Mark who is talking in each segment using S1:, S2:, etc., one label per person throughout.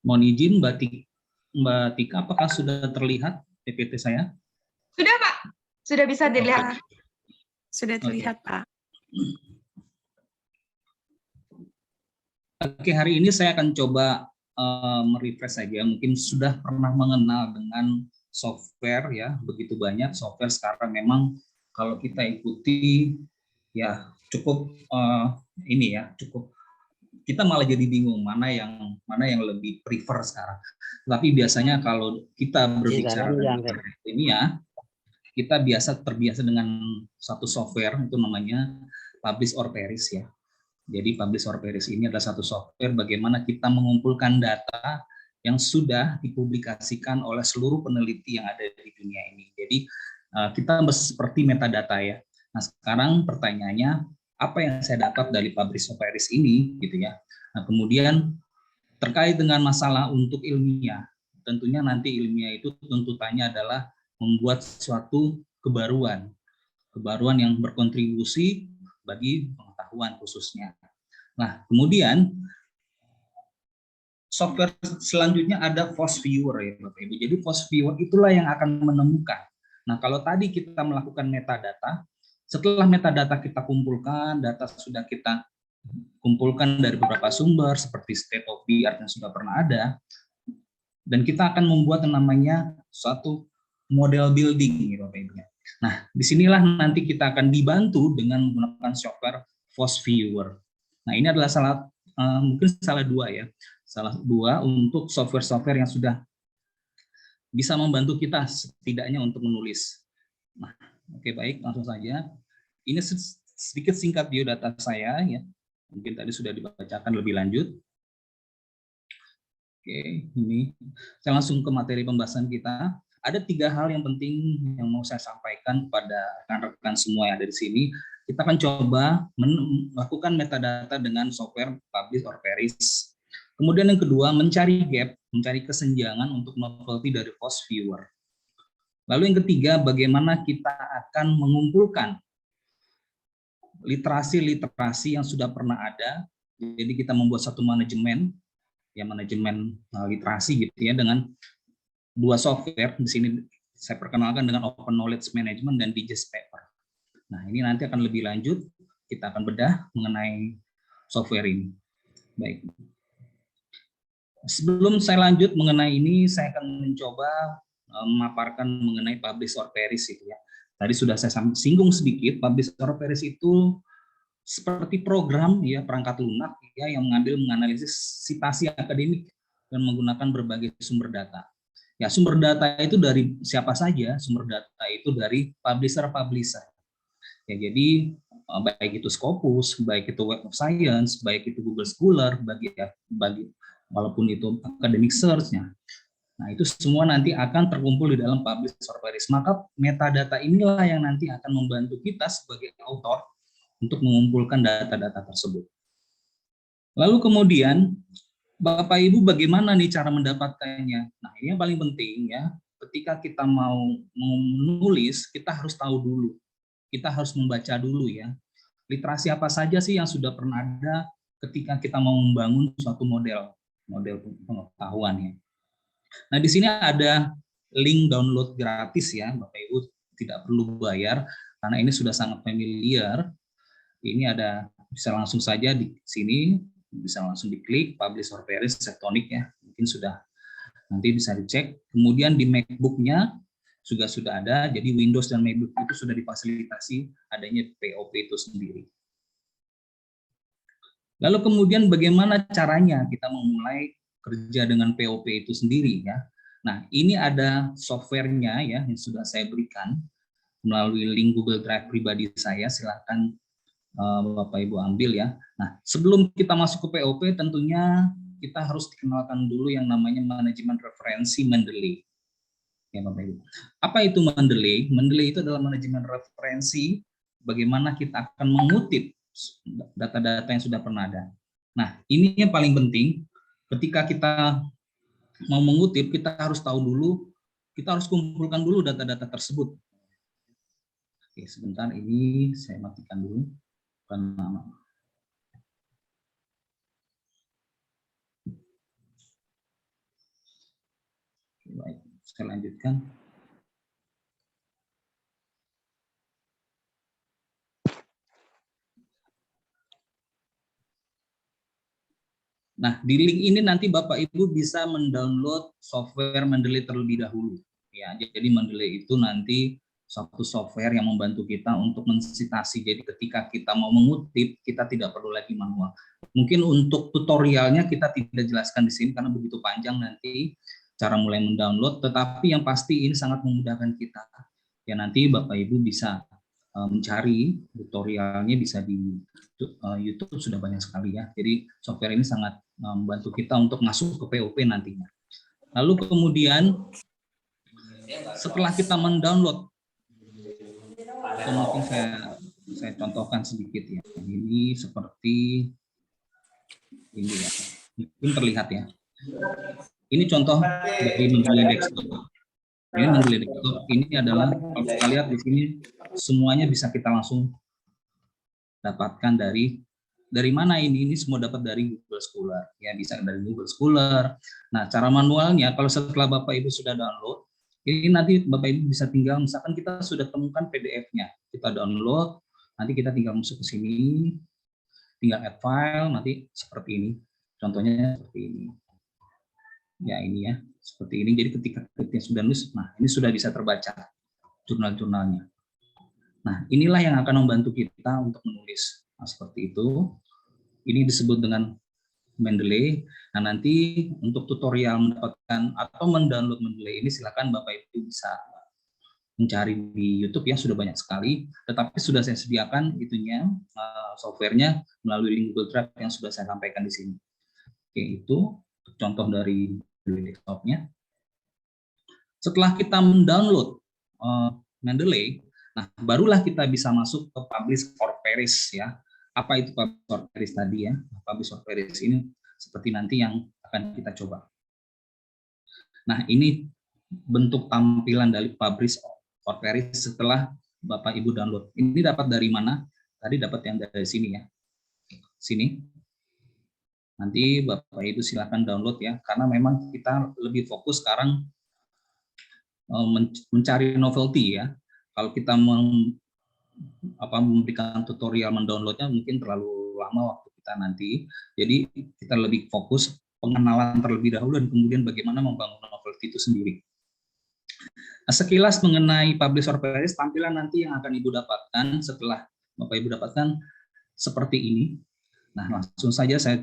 S1: Mohon izin Mbak Tika, apakah sudah terlihat PPT saya?
S2: Sudah, Pak. Sudah bisa dilihat.
S3: Sudah terlihat, Pak.
S1: Oke, hari ini saya akan coba merefresh saja. Mungkin sudah pernah mengenal dengan software ya, begitu banyak software sekarang memang kalau kita ikuti ya cukup cukup kita malah jadi bingung mana yang lebih prefer sekarang. Tapi biasanya kalau kita berbicara ini ya, kita terbiasa dengan satu software itu namanya Publish or Perish ya. Jadi Publish or Perish ini adalah satu software bagaimana kita mengumpulkan data yang sudah dipublikasikan oleh seluruh peneliti yang ada di dunia ini. Jadi kita seperti metadata ya. Nah sekarang pertanyaannya, apa yang saya dapat dari Publish or Perish ini gitu ya. Nah kemudian terkait dengan masalah untuk ilmiah, tentunya nanti ilmiah itu tuntutannya adalah membuat suatu kebaruan yang berkontribusi bagi pengetahuan khususnya. Nah kemudian software selanjutnya ada Force Viewer ya Bapak Ibu. Jadi Force Viewer itulah yang akan menemukan. Nah kalau tadi kita melakukan metadata, setelah metadata kita kumpulkan, data sudah kita kumpulkan dari beberapa sumber seperti state of the art yang sudah pernah ada, dan kita akan membuat yang namanya suatu model building gitu Bapak Ibu. Nah, disinilah nanti kita akan dibantu dengan menggunakan software Force Viewer. Nah, ini adalah mungkin salah dua untuk software-software yang sudah bisa membantu kita setidaknya untuk menulis. Nah, oke baik, langsung saja. Ini sedikit singkat biodata saya ya. Mungkin tadi sudah dibacakan lebih lanjut. Oke, ini saya langsung ke materi pembahasan kita. Ada 3 hal yang penting yang mau saya sampaikan kepada rekan-rekan semua yang ada di sini. Kita akan coba melakukan metadata dengan software Publish or Perish. Kemudian yang kedua, mencari gap, mencari kesenjangan untuk novelty dari Force Viewer. Lalu yang ketiga, bagaimana kita akan mengumpulkan literasi yang sudah pernah ada. Jadi kita membuat satu manajemen literasi gitu ya dengan 2 software. Di sini saya perkenalkan dengan Open Knowledge Management dan Digest Paper. Nah, ini nanti akan lebih lanjut kita akan bedah mengenai software ini. Baik. Sebelum saya lanjut mengenai ini, saya akan mencoba memaparkan mengenai Publish or Perish itu ya. Tadi sudah saya singgung sedikit, Publish or Perish itu seperti program ya perangkat lunak ya yang menganalisis citasi akademik dan menggunakan berbagai sumber data. Ya, sumber data itu dari siapa saja? Sumber data itu dari publisher. Ya, jadi baik itu Scopus, baik itu Web of Science, baik itu Google Scholar, walaupun itu academic search-nya. Nah, itu semua nanti akan terkumpul di dalam Publish or Perish. Maka metadata inilah yang nanti akan membantu kita sebagai author untuk mengumpulkan data-data tersebut. Lalu kemudian, Bapak Ibu bagaimana nih cara mendapatkannya? Nah, ini yang paling penting ya. Ketika kita mau menulis, kita harus tahu dulu. Kita harus membaca dulu ya. Literasi apa saja sih yang sudah pernah ada ketika kita mau membangun suatu model pengetahuan ya. Nah, di sini ada link download gratis ya, Bapak Ibu tidak perlu bayar karena ini sudah sangat familiar. Ini ada, bisa langsung saja di sini, bisa langsung diklik Publish or Perish Sektonic ya, mungkin sudah nanti bisa dicek. Kemudian di MacBook-nya juga sudah ada, jadi Windows dan MacBook itu sudah difasilitasi adanya POP itu sendiri. Lalu kemudian bagaimana caranya kita memulai kerja dengan POP itu sendiri ya. Nah, ini ada softwarenya ya yang sudah saya berikan melalui link Google Drive pribadi saya, silakan Bapak Ibu ambil ya. Nah, sebelum kita masuk ke POP tentunya kita harus dikenalkan dulu yang namanya manajemen referensi Mendeley. Ya Bapak Ibu. Apa itu Mendeley? Mendeley itu adalah manajemen referensi bagaimana kita akan mengutip data-data yang sudah pernah ada. Nah, ini yang paling penting ketika kita mau mengutip, kita harus tahu dulu, kita harus kumpulkan dulu data-data tersebut. Oke, sebentar ini saya matikan dulu. Nama. Saya lanjutkan. Nah, di link ini nanti Bapak Ibu bisa mendownload software Mendeley terlebih dahulu. Ya, jadi Mendeley itu nanti suatu software yang membantu kita untuk mensitasi. Jadi ketika kita mau mengutip, kita tidak perlu lagi manual. Mungkin untuk tutorialnya kita tidak jelaskan di sini karena begitu panjang nanti cara mulai mendownload. Tetapi yang pasti ini sangat memudahkan kita. Ya nanti Bapak Ibu bisa mencari tutorialnya bisa di YouTube sudah banyak sekali ya. Jadi software ini sangat membantu kita untuk masuk ke POP nantinya. Lalu kemudian setelah kita mendownload, atau mungkin saya contohkan sedikit ya. Ini seperti ini ya. Mungkin terlihat ya. Ini contoh dari Mendeley Desktop. Ini Mendeley Desktop ini adalah kalau kita lihat di sini semuanya bisa kita langsung dapatkan dari mana ini semua dapat dari Google Scholar ya, bisa dari Google Scholar. Nah, cara manualnya kalau setelah Bapak Ibu sudah download, ini nanti Bapak Ibu bisa tinggal misalkan kita sudah temukan PDF-nya, kita download, nanti kita tinggal masuk ke sini, tinggal add file, nanti seperti ini. Contohnya seperti ini. Ya, ini ya, seperti ini. Jadi ketika kita sudah nulis, nah ini sudah bisa terbaca jurnal-jurnalnya. Nah, inilah yang akan membantu kita untuk menulis. Nah, seperti itu. Ini disebut dengan Mendeley. Nah, nanti untuk tutorial mendapatkan atau mendownload Mendeley ini silakan Bapak Ibu bisa mencari di YouTube ya, sudah banyak sekali. Tetapi sudah saya sediakan itunya softwarenya melalui link Google Drive yang sudah saya sampaikan di sini. Oke, itu contoh dari desktop-nya. Setelah kita mendownload Mendeley, nah barulah kita bisa masuk ke Publish or Perish ya. Apa itu Publish or Perish tadi ya? Publish or Perish ini seperti nanti yang akan kita coba. Nah, ini bentuk tampilan dari Publish or Perish setelah Bapak Ibu download. Ini dapat dari mana? Tadi dapat yang dari sini ya. Sini. Nanti Bapak Ibu silakan download ya, karena memang kita lebih fokus sekarang mencari novelty ya. Kalau kita memberikan tutorial mendownloadnya mungkin terlalu lama waktu kita nanti. Jadi kita lebih fokus pengenalan terlebih dahulu dan kemudian bagaimana membangun novelty itu sendiri. Nah, sekilas mengenai Publish or Perish, tampilan nanti yang akan Ibu dapatkan setelah Bapak Ibu dapatkan seperti ini. Nah, langsung saja saya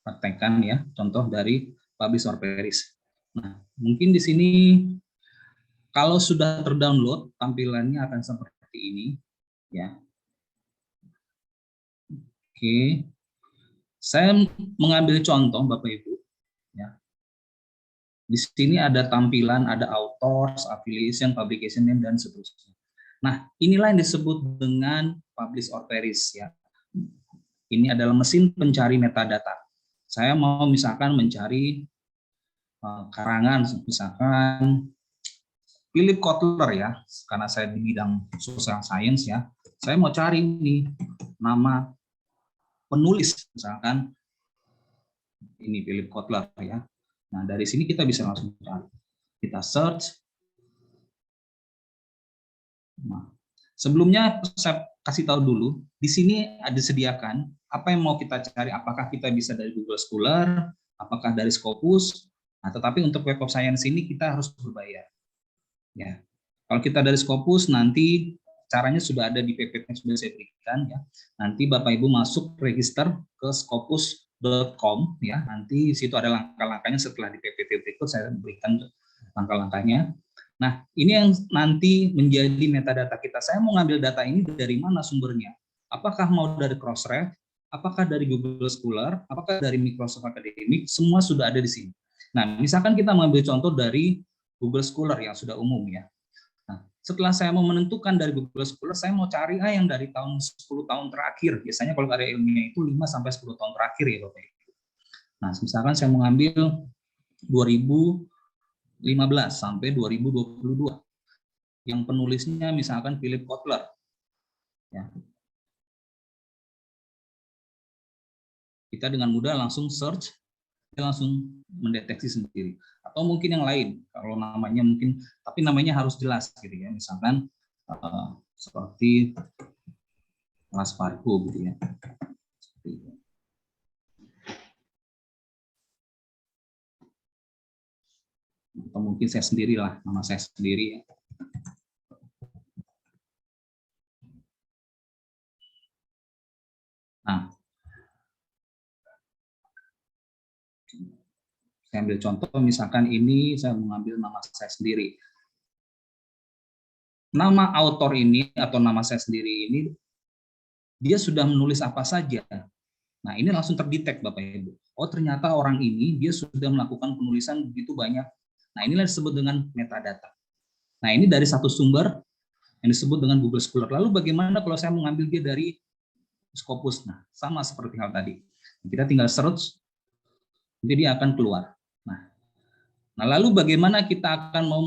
S1: praktekkan ya contoh dari Publish or Perish. Nah, mungkin di sini kalau sudah terdownload tampilannya akan seperti ini ya. Oke. Saya mengambil contoh Bapak Ibu ya. Di sini ada tampilan, ada authors, affiliation, publication name dan seterusnya. Nah, inilah yang disebut dengan Publish or Perish ya. Ini adalah mesin pencari metadata. Saya mau misalkan mencari karangan misalkan Philip Kotler ya, karena saya di bidang social science ya, saya mau cari nih nama penulis misalkan ini Philip Kotler ya. Nah dari sini kita bisa langsung cari, kita search. Nah, sebelumnya saya kasih tahu dulu, di sini ada disediakan apa yang mau kita cari, apakah kita bisa dari Google Scholar, apakah dari Scopus, nah, tetapi untuk Web of Science ini kita harus berbayar. Ya, kalau kita dari Scopus nanti caranya sudah ada di PPT yang sudah saya berikan ya. Nanti Bapak Ibu masuk register ke scopus.com ya. Nanti di situ ada langkah-langkahnya setelah di PPT berikut saya berikan langkah-langkahnya. Nah, ini yang nanti menjadi metadata kita. Saya mau ngambil data ini dari mana sumbernya? Apakah mau dari Crossref? Apakah dari Google Scholar? Apakah dari Microsoft Academic? Semua sudah ada di sini. Nah, misalkan kita mengambil contoh dari Google Scholar yang sudah umum ya. Nah, setelah saya mau menentukan dari Google Scholar, saya mau cari yang dari tahun 10 tahun terakhir. Biasanya kalau karya ilmiah itu 5 sampai 10 tahun terakhir ya Bapak. Nah, misalkan saya mau ngambil 2015 sampai 2022. Yang penulisnya misalkan Philip Kotler. Ya. Kita dengan mudah langsung search, kita langsung mendeteksi sendiri. atau mungkin yang lain. Kalau namanya mungkin, tapi namanya harus jelas gitu ya. Misalkan seperti kelas Fargo gitu ya. Seperti itu. Atau mungkin saya sendirilah, nama saya sendiri ya. Nah, saya ambil contoh, misalkan ini saya mengambil nama saya sendiri. Nama autor ini atau nama saya sendiri ini, dia sudah menulis apa saja. Nah, ini langsung terdetek Bapak Ibu. Oh, ternyata orang ini dia sudah melakukan penulisan begitu banyak. Nah, inilah disebut dengan metadata. Nah, ini dari satu sumber yang disebut dengan Google Scholar. Lalu bagaimana kalau saya mengambil dia dari Scopus? Nah, sama seperti hal tadi. Kita tinggal search, jadi dia akan keluar. Nah, lalu bagaimana kita akan mau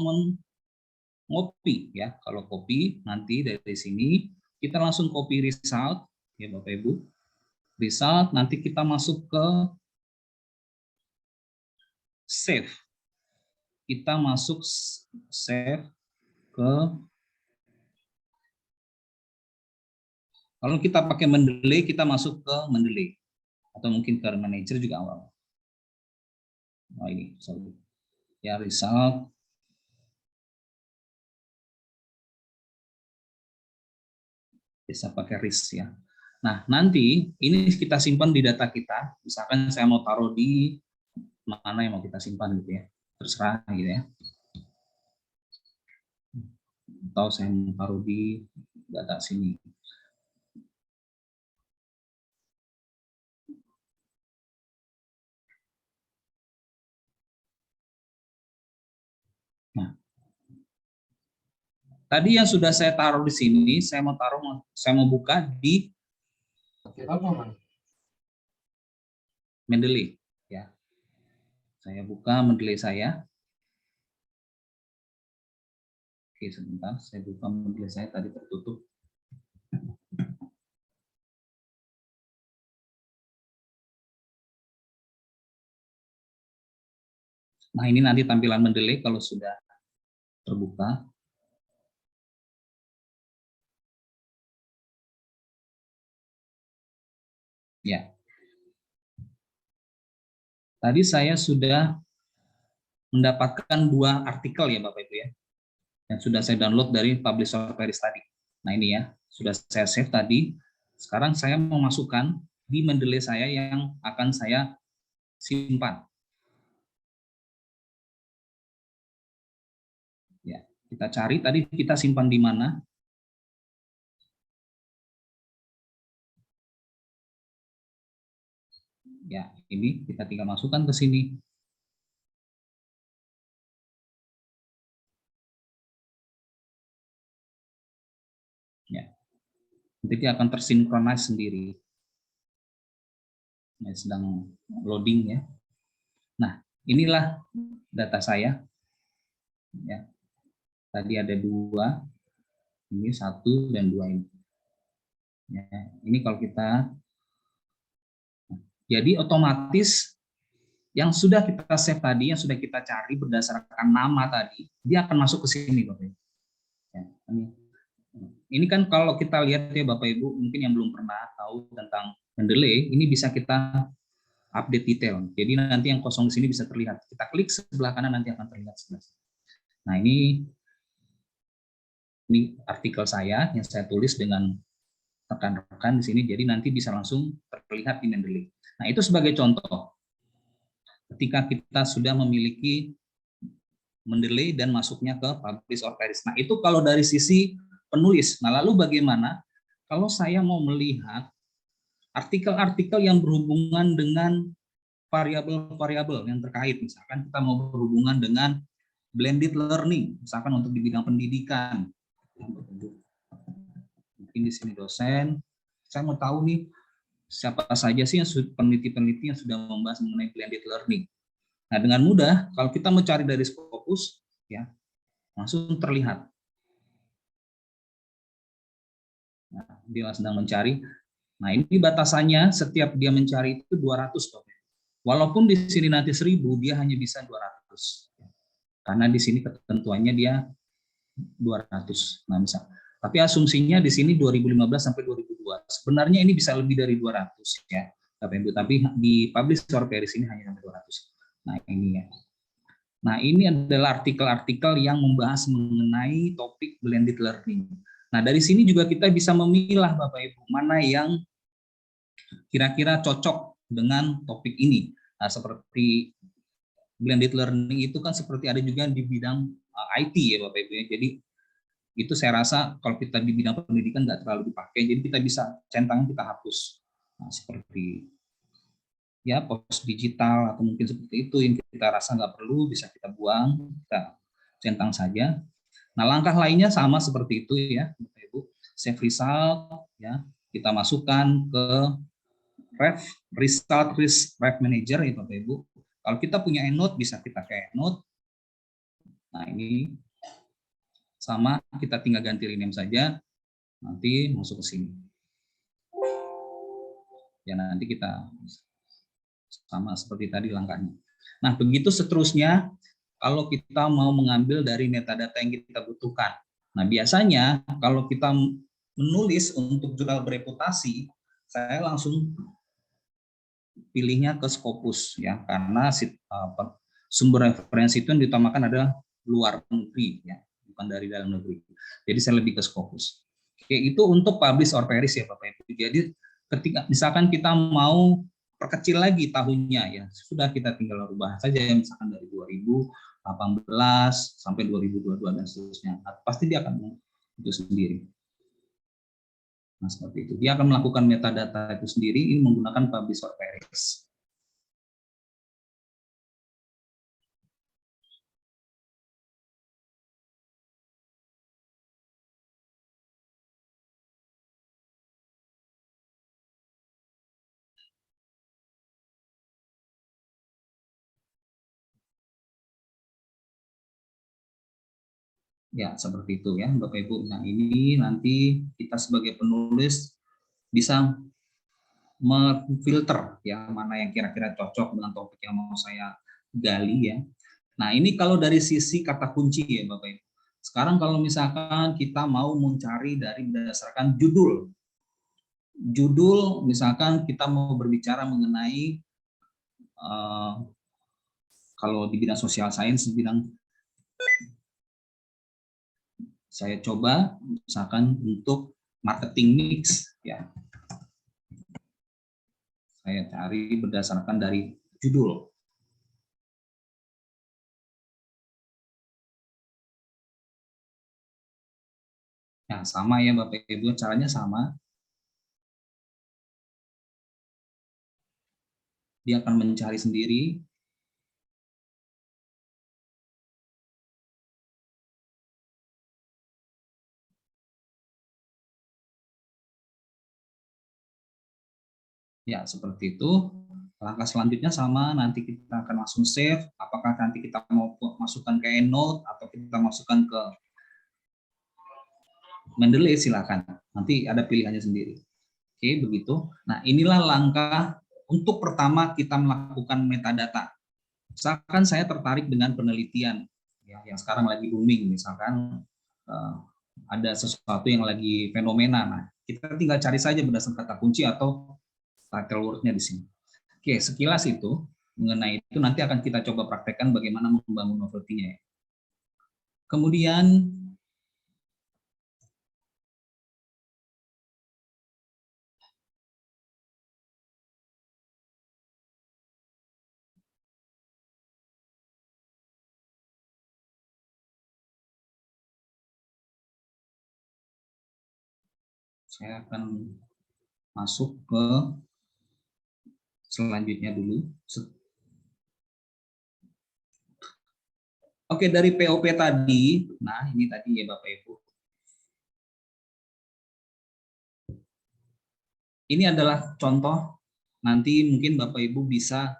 S1: ngopi ya? Kalau copy nanti dari sini kita langsung copy result ya Bapak Ibu. Result nanti kita masuk ke save. Kita masuk save ke, kalau kita pakai Mendeley kita masuk ke Mendeley atau mungkin ke manager juga awal. Nah, ini sorry. Ya result. Bisa pakai RIS ya. Nah, nanti ini kita simpan di data kita. Misalkan saya mau taruh di mana yang mau kita simpan gitu ya. Terserah gitu ya. Atau saya mau taruh di data sini. Nah, tadi yang sudah saya taruh di sini, saya mau buka di Mendeley ya. Saya buka Mendeley saya. Oke, sebentar, saya buka Mendeley saya tadi tertutup. Nah, ini nanti tampilan Mendeley kalau sudah terbuka. Ya. Tadi saya sudah mendapatkan 2 artikel ya Bapak Ibu ya. Yang sudah saya download dari Publisher Paris tadi. Nah, ini ya, sudah saya save tadi. Sekarang saya mau masukkan di Mendeley saya yang akan saya simpan. Ya, kita cari tadi kita simpan di mana. Ya, ini kita tinggal masukkan ke sini. Ya. Nanti dia akan tersinkronis sendiri. Ini sedang loading ya. Nah, inilah data saya. Ya. Tadi ada 2. Ini 1 dan 2 ini. Ya, ini kalau kita, jadi otomatis yang sudah kita save tadi, yang sudah kita cari berdasarkan nama tadi, dia akan masuk ke sini Bapak Ibu. Ya, ini kan kalau kita lihat ya Bapak Ibu, mungkin yang belum pernah tahu tentang Mendeley, ini bisa kita update detail. Jadi nanti yang kosong di sini bisa terlihat. Kita klik sebelah kanan nanti akan terlihat sebelah. Nah, ini artikel saya yang saya tulis dengan rekan-rekan di sini, jadi nanti bisa langsung terlihat di Mendeley. Nah, itu sebagai contoh. Ketika kita sudah memiliki Mendeley dan masuknya ke Publish or Perish. Nah, itu kalau dari sisi penulis. Nah, lalu bagaimana kalau saya mau melihat artikel-artikel yang berhubungan dengan variabel-variabel yang terkait. Misalkan kita mau berhubungan dengan blended learning, misalkan untuk di bidang pendidikan. Mungkin di sini dosen, saya mau tahu nih siapa saja sih yang peneliti-peneliti yang sudah membahas mengenai blended learning. Nah, dengan mudah kalau kita mencari dari Scopus ya, langsung terlihat. Nah, dia sedang mencari. Nah, ini batasannya setiap dia mencari itu 200 Bapak. Walaupun di sini nanti 1000, dia hanya bisa 200. Karena di sini ketentuannya dia 200. Nah, misal. Tapi asumsinya di sini 2015 sampai 2002. Sebenarnya ini bisa lebih dari 200 ya, Bapak Ibu. Tapi di publish or perish ini hanya sampai 200. Nah, ini ya. Nah, ini adalah artikel-artikel yang membahas mengenai topik blended learning. Nah, dari sini juga kita bisa memilah Bapak Ibu, mana yang kira-kira cocok dengan topik ini. Nah, seperti blended learning itu kan seperti ada juga di bidang IT ya Bapak Ibu ya. Jadi itu saya rasa kalau kita di bidang pendidikan nggak terlalu dipakai, jadi kita bisa centangnya kita hapus. Nah, seperti ya pos digital atau mungkin seperti itu yang kita rasa nggak perlu bisa kita buang, kita centang saja. Nah, langkah lainnya sama seperti itu ya Bapak Ibu. Save result ya, kita masukkan ke result ref manager ya Bapak Ibu. Kalau kita punya EndNote bisa kita ke EndNote. Nah, ini sama, kita tinggal ganti rename saja, nanti masuk ke sini. Ya, nanti kita sama seperti tadi langkahnya. Nah, begitu seterusnya kalau kita mau mengambil dari metadata yang kita butuhkan. Nah, biasanya kalau kita menulis untuk jurnal bereputasi, saya langsung pilihnya ke Scopus ya, karena sumber referensi itu yang diutamakan adalah luar negeri ya, bukan dari dalam negeri. Jadi saya lebih ke Scopus. Oke, itu untuk publish or perish ya Bapak Ibu. Jadi ketika misalkan kita mau perkecil lagi tahunnya ya, sudah kita tinggal rubah saja misalkan dari 2018 sampai 2022 dan seterusnya. Nah, pasti dia akan itu sendiri. Nah, seperti itu. Dia akan melakukan metadata itu sendiri ini menggunakan publish or perish. Ya, seperti itu ya Bapak Ibu. Nah, ini nanti kita sebagai penulis bisa memfilter ya mana yang kira-kira cocok dengan topik yang mau saya gali ya. Nah, ini kalau dari sisi kata kunci ya Bapak Ibu. Sekarang kalau misalkan kita mau mencari dari berdasarkan judul. Judul misalkan kita mau berbicara mengenai kalau di bidang social science, bidang saya coba misalkan untuk marketing mix ya. Saya cari berdasarkan dari judul. Nah, sama ya Bapak Ibu, caranya sama. Dia akan mencari sendiri. Ya, seperti itu. Langkah selanjutnya sama, nanti kita akan langsung save. Apakah nanti kita mau masukkan ke EndNote atau kita masukkan ke Mendeley, silakan. Nanti ada pilihannya sendiri. Oke, begitu. Nah, inilah langkah untuk pertama kita melakukan metadata. Misalkan saya tertarik dengan penelitian ya, yang sekarang lagi booming, misalkan ada sesuatu yang lagi fenomena. Nah, kita tinggal cari saja berdasarkan kata kunci atau title word-nya di sini. Oke, sekilas itu mengenai itu nanti akan kita coba praktekkan bagaimana membangun novelty-nya. Kemudian saya akan masuk ke selanjutnya dulu. Oke, dari POP tadi, nah ini tadi ya Bapak Ibu. Ini adalah contoh, nanti mungkin Bapak Ibu bisa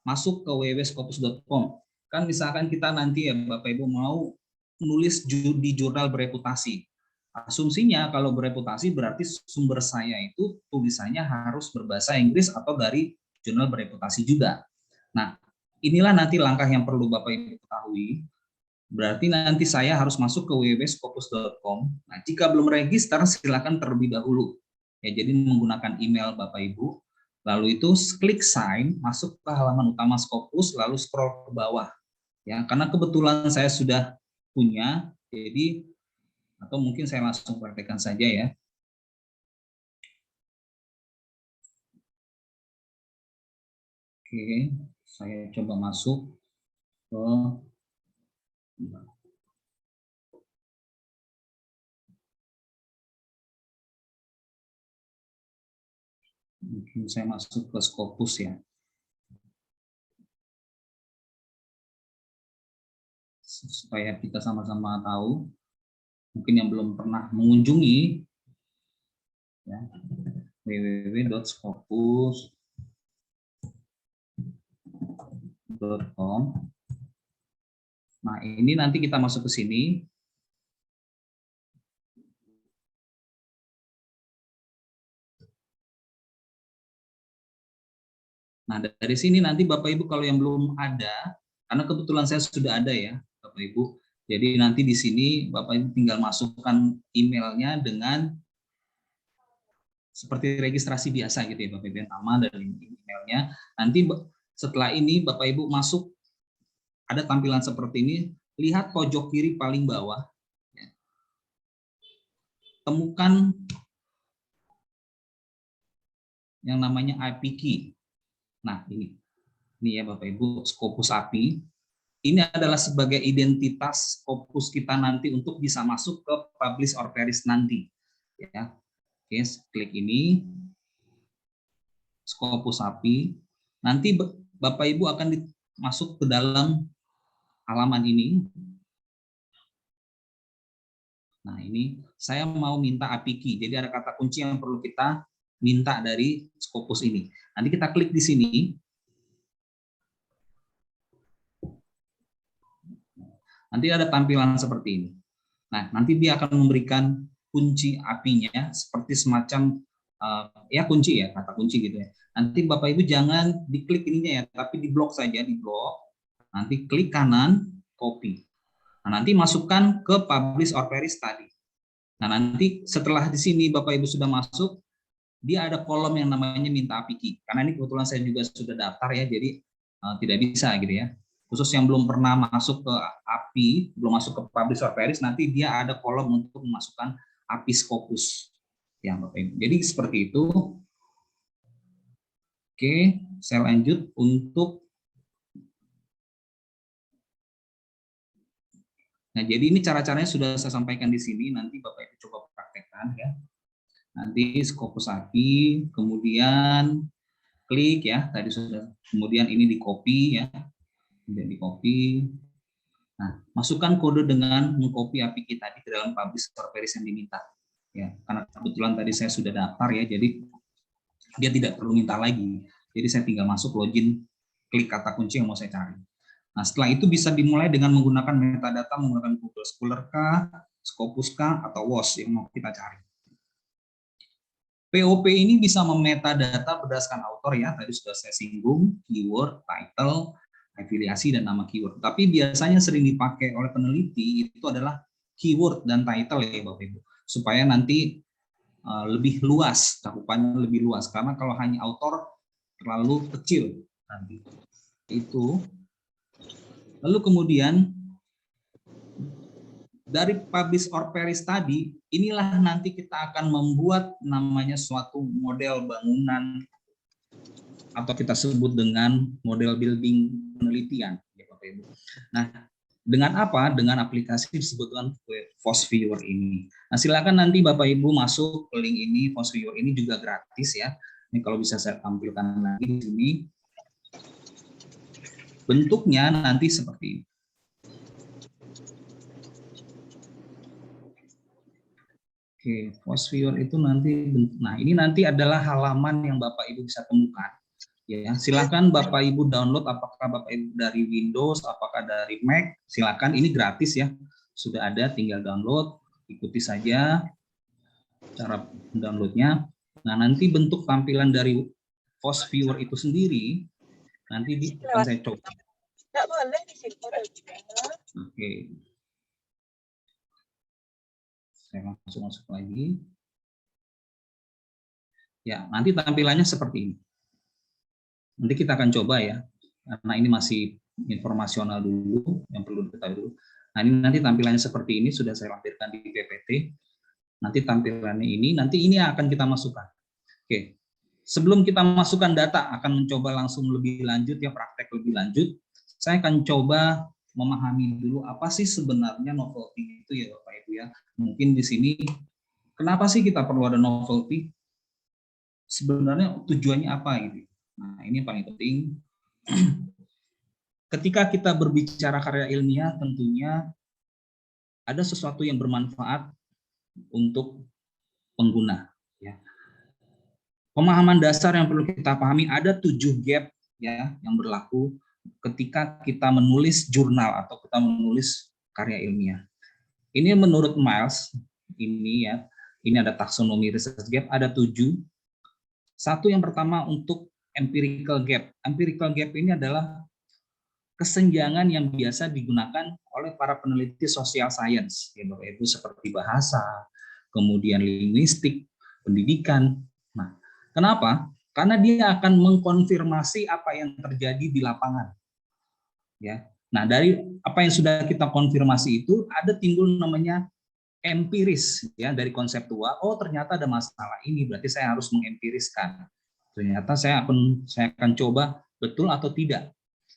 S1: masuk ke www.scopus.com. Kan misalkan kita nanti ya Bapak Ibu mau menulis di jurnal bereputasi. Asumsinya kalau bereputasi berarti sumber saya itu tulisannya harus berbahasa Inggris atau dari jurnal bereputasi juga. Nah, inilah nanti langkah yang perlu Bapak Ibu ketahui. Berarti nanti saya harus masuk ke www.scopus.com. Nah, jika belum register, silakan terlebih dahulu. Ya, jadi menggunakan email Bapak Ibu. Lalu itu klik sign, masuk ke halaman utama Scopus, lalu scroll ke bawah. Ya, karena kebetulan saya sudah punya, jadi atau mungkin saya langsung praktekkan saja ya. Oke, saya coba masuk ke mungkin saya masuk ke Scopus ya. Supaya kita sama-sama tahu, mungkin yang belum pernah mengunjungi ya, www.scopus.com. Nah, ini nanti kita masuk ke sini. Nah, dari sini nanti Bapak Ibu kalau yang belum ada, karena kebetulan saya sudah ada ya, Bapak Ibu. Jadi nanti di sini Bapak Ibu tinggal masukkan emailnya dengan seperti registrasi biasa gitu ya, Bapak Ibu, nama dan emailnya. Nanti setelah ini Bapak Ibu masuk, ada tampilan seperti ini, lihat pojok kiri paling bawah, temukan yang namanya IP key. Nah, ini ya Bapak Ibu, Scopus API. Ini adalah sebagai identitas Scopus kita nanti untuk bisa masuk ke publish or perish nanti. Ya, oke, klik ini, Scopus API. Nanti Bapak Ibu akan masuk ke dalam halaman ini. Nah, ini saya mau minta API key. Jadi ada kata kunci yang perlu kita minta dari Scopus ini. Nanti kita klik di sini. Nanti ada tampilan seperti ini. Nah, nanti dia akan memberikan kunci API-nya seperti semacam ya kunci ya, kata kunci gitu ya. Nanti Bapak Ibu jangan diklik ininya ya, tapi diblok saja, diblok. Nanti klik kanan, copy. Nah, nanti masukkan ke publish or perish tadi. Nah, nanti setelah di sini Bapak Ibu sudah masuk, dia ada kolom yang namanya minta API key. Karena ini kebetulan saya juga sudah daftar ya, jadi tidak bisa gitu ya. Khusus yang belum pernah masuk ke API, belum masuk ke publish or perish, nanti dia ada kolom untuk memasukkan API Scopus. Ya, Bapak Ibu. Jadi seperti itu. Oke, saya lanjut untuk. Nah, jadi ini cara-caranya sudah saya sampaikan di sini. Nanti Bapak Ibu coba praktekkan ya. Nanti Scopus API, kemudian klik ya, tadi sudah. Kemudian ini di copy ya. Kemudian di copy. Nah, masukkan kode dengan mengcopy API kita di dalam publish or perish yang diminta. Ya, karena kebetulan tadi saya sudah daftar ya, jadi dia tidak perlu minta lagi. Jadi saya tinggal masuk login, klik kata kunci yang mau saya cari. Nah, setelah itu bisa dimulai dengan menggunakan metadata menggunakan Google Scholar kah, Scopus kah, atau WOS yang mau kita cari. POP ini bisa memetadata berdasarkan author ya, tadi sudah saya singgung, keyword, title, afiliasi, dan nama keyword. Tapi biasanya sering dipakai oleh peneliti itu adalah keyword dan title ya Bapak Ibu, supaya nanti lebih luas, cakupannya lebih luas. Karena kalau hanya author terlalu kecil nanti. Itu. Lalu kemudian dari publish or perish tadi, inilah nanti kita akan membuat namanya suatu model bangunan atau kita sebut dengan model building penelitian ya Bapak Ibu. Nah, dengan apa? Dengan aplikasi disebut dengan FOSS Viewer ini. Nah, silakan nanti Bapak Ibu masuk ke link ini. FOSS Viewer ini juga gratis ya. Ini kalau bisa saya tampilkan lagi di sini. Bentuknya nanti seperti ini. Oke, FOSS Viewer itu nanti, nah ini nanti adalah halaman yang Bapak Ibu bisa temukan. Ya, silakan Bapak Ibu download, apakah Bapak Ibu dari Windows, apakah dari Mac, silakan, ini gratis ya, sudah ada, tinggal download, ikuti saja cara downloadnya. Nah, nanti bentuk tampilan dari FOSS Viewer itu sendiri, nanti akan saya coba.
S4: Nggak boleh di situ.
S1: Oke. Saya masuk lagi. Ya, nanti tampilannya seperti ini. Nanti kita akan coba ya, karena ini masih informasional dulu, yang perlu diketahui dulu. Nah, ini nanti tampilannya seperti ini, sudah saya lampirkan di PPT. Nanti tampilannya ini, nanti ini akan kita masukkan. Oke, sebelum kita masukkan data, akan mencoba langsung lebih lanjut ya, praktek lebih lanjut. Saya akan coba memahami dulu apa sih sebenarnya novelty itu ya Bapak Ibu ya. Mungkin di sini, kenapa sih kita perlu ada novelty? Sebenarnya tujuannya apa gitu. Nah, ini yang paling penting. Ketika kita berbicara karya ilmiah, tentunya ada sesuatu yang bermanfaat untuk pengguna. Ya. Pemahaman dasar yang perlu kita pahami, ada 7 gap ya yang berlaku ketika kita menulis jurnal atau kita menulis karya ilmiah. Ini menurut Miles, ini ya, ini ada taksonomi research gap, ada 7. Satu yang pertama untuk empirical gap. Empirical gap ini adalah kesenjangan yang biasa digunakan oleh para peneliti social science, ya Bapak Ibu, seperti bahasa, kemudian linguistik, pendidikan. Nah, kenapa? Karena dia akan mengkonfirmasi apa yang terjadi di lapangan. Ya. Nah, dari apa yang sudah kita konfirmasi itu ada timbul namanya empiris ya, dari konseptual. Oh, ternyata ada masalah ini, berarti saya harus mengempiriskan. Ternyata saya akan coba betul atau tidak.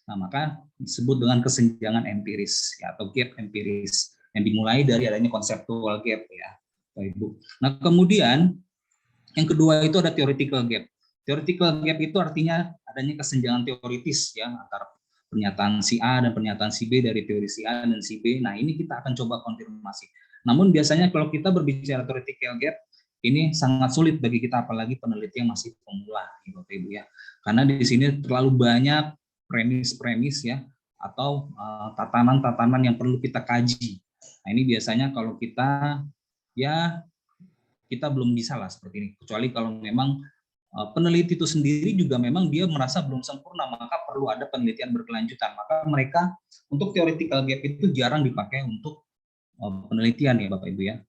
S1: Nah, maka disebut dengan kesenjangan empiris ya, atau gap empiris yang dimulai dari adanya konseptual gap ya, Bapak Ibu. Nah, kemudian yang kedua itu ada theoretical gap. Theoretical gap itu artinya adanya kesenjangan teoritis ya antara pernyataan si A dan pernyataan si B dari teori si A dan si B. Nah, ini kita akan coba konfirmasi. Namun biasanya kalau kita berbicara theoretical gap, ini sangat sulit bagi kita, apalagi peneliti yang masih pemula, Bapak Ibu ya. Karena di sini terlalu banyak premis-premis ya, atau tatanan-tatanan yang perlu kita kaji. Nah, ini biasanya kalau kita ya kita belum bisa lah seperti ini. Kecuali kalau memang peneliti itu sendiri juga memang dia merasa belum sempurna, maka perlu ada penelitian berkelanjutan. Maka mereka untuk theoretical gap itu jarang dipakai untuk penelitian ya Bapak Ibu ya.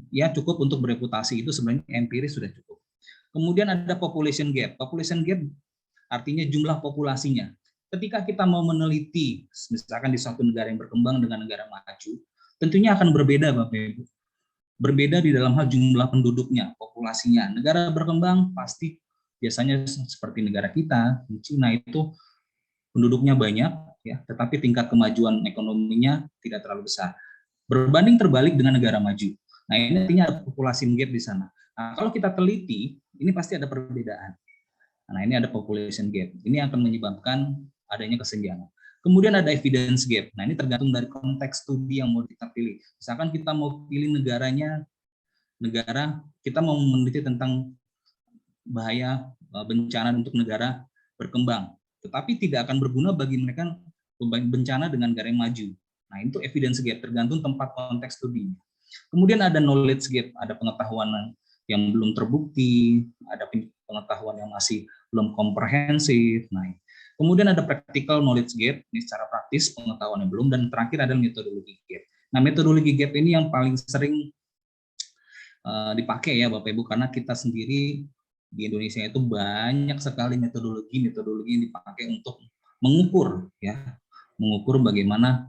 S1: Ya cukup untuk bereputasi, itu sebenarnya empiris sudah cukup. Kemudian ada population gap. Population gap artinya jumlah populasinya. Ketika kita mau meneliti, misalkan di suatu negara yang berkembang dengan negara maju, tentunya akan berbeda Bapak Ibu. Berbeda di dalam hal jumlah penduduknya, populasinya. Negara berkembang pasti biasanya seperti negara kita, Cina itu penduduknya banyak, ya, tetapi tingkat kemajuan ekonominya tidak terlalu besar. Berbanding terbalik dengan negara maju. Nah, ini artinya ada populasi gap di sana. Nah, kalau kita teliti, ini pasti ada perbedaan. Nah, ini ada population gap. Ini akan menyebabkan adanya kesenjangan. Kemudian ada evidence gap. Nah, ini tergantung dari konteks studi yang mau kita pilih. Misalkan kita mau pilih negara kita mau meneliti tentang bahaya bencana untuk negara berkembang, tetapi tidak akan berguna bagi mereka bencana dengan negara yang maju. Nah, itu evidence gap, tergantung tempat konteks studinya. Kemudian ada knowledge gap, ada pengetahuan yang belum terbukti, ada pengetahuan yang masih belum komprehensif. Nah, kemudian ada practical knowledge gap, ini secara praktis pengetahuan yang belum, dan terakhir ada metodologi gap. Nah, metodologi gap ini yang paling sering dipakai ya Bapak Ibu, karena kita sendiri di Indonesia itu banyak sekali metodologi yang dipakai untuk mengukur bagaimana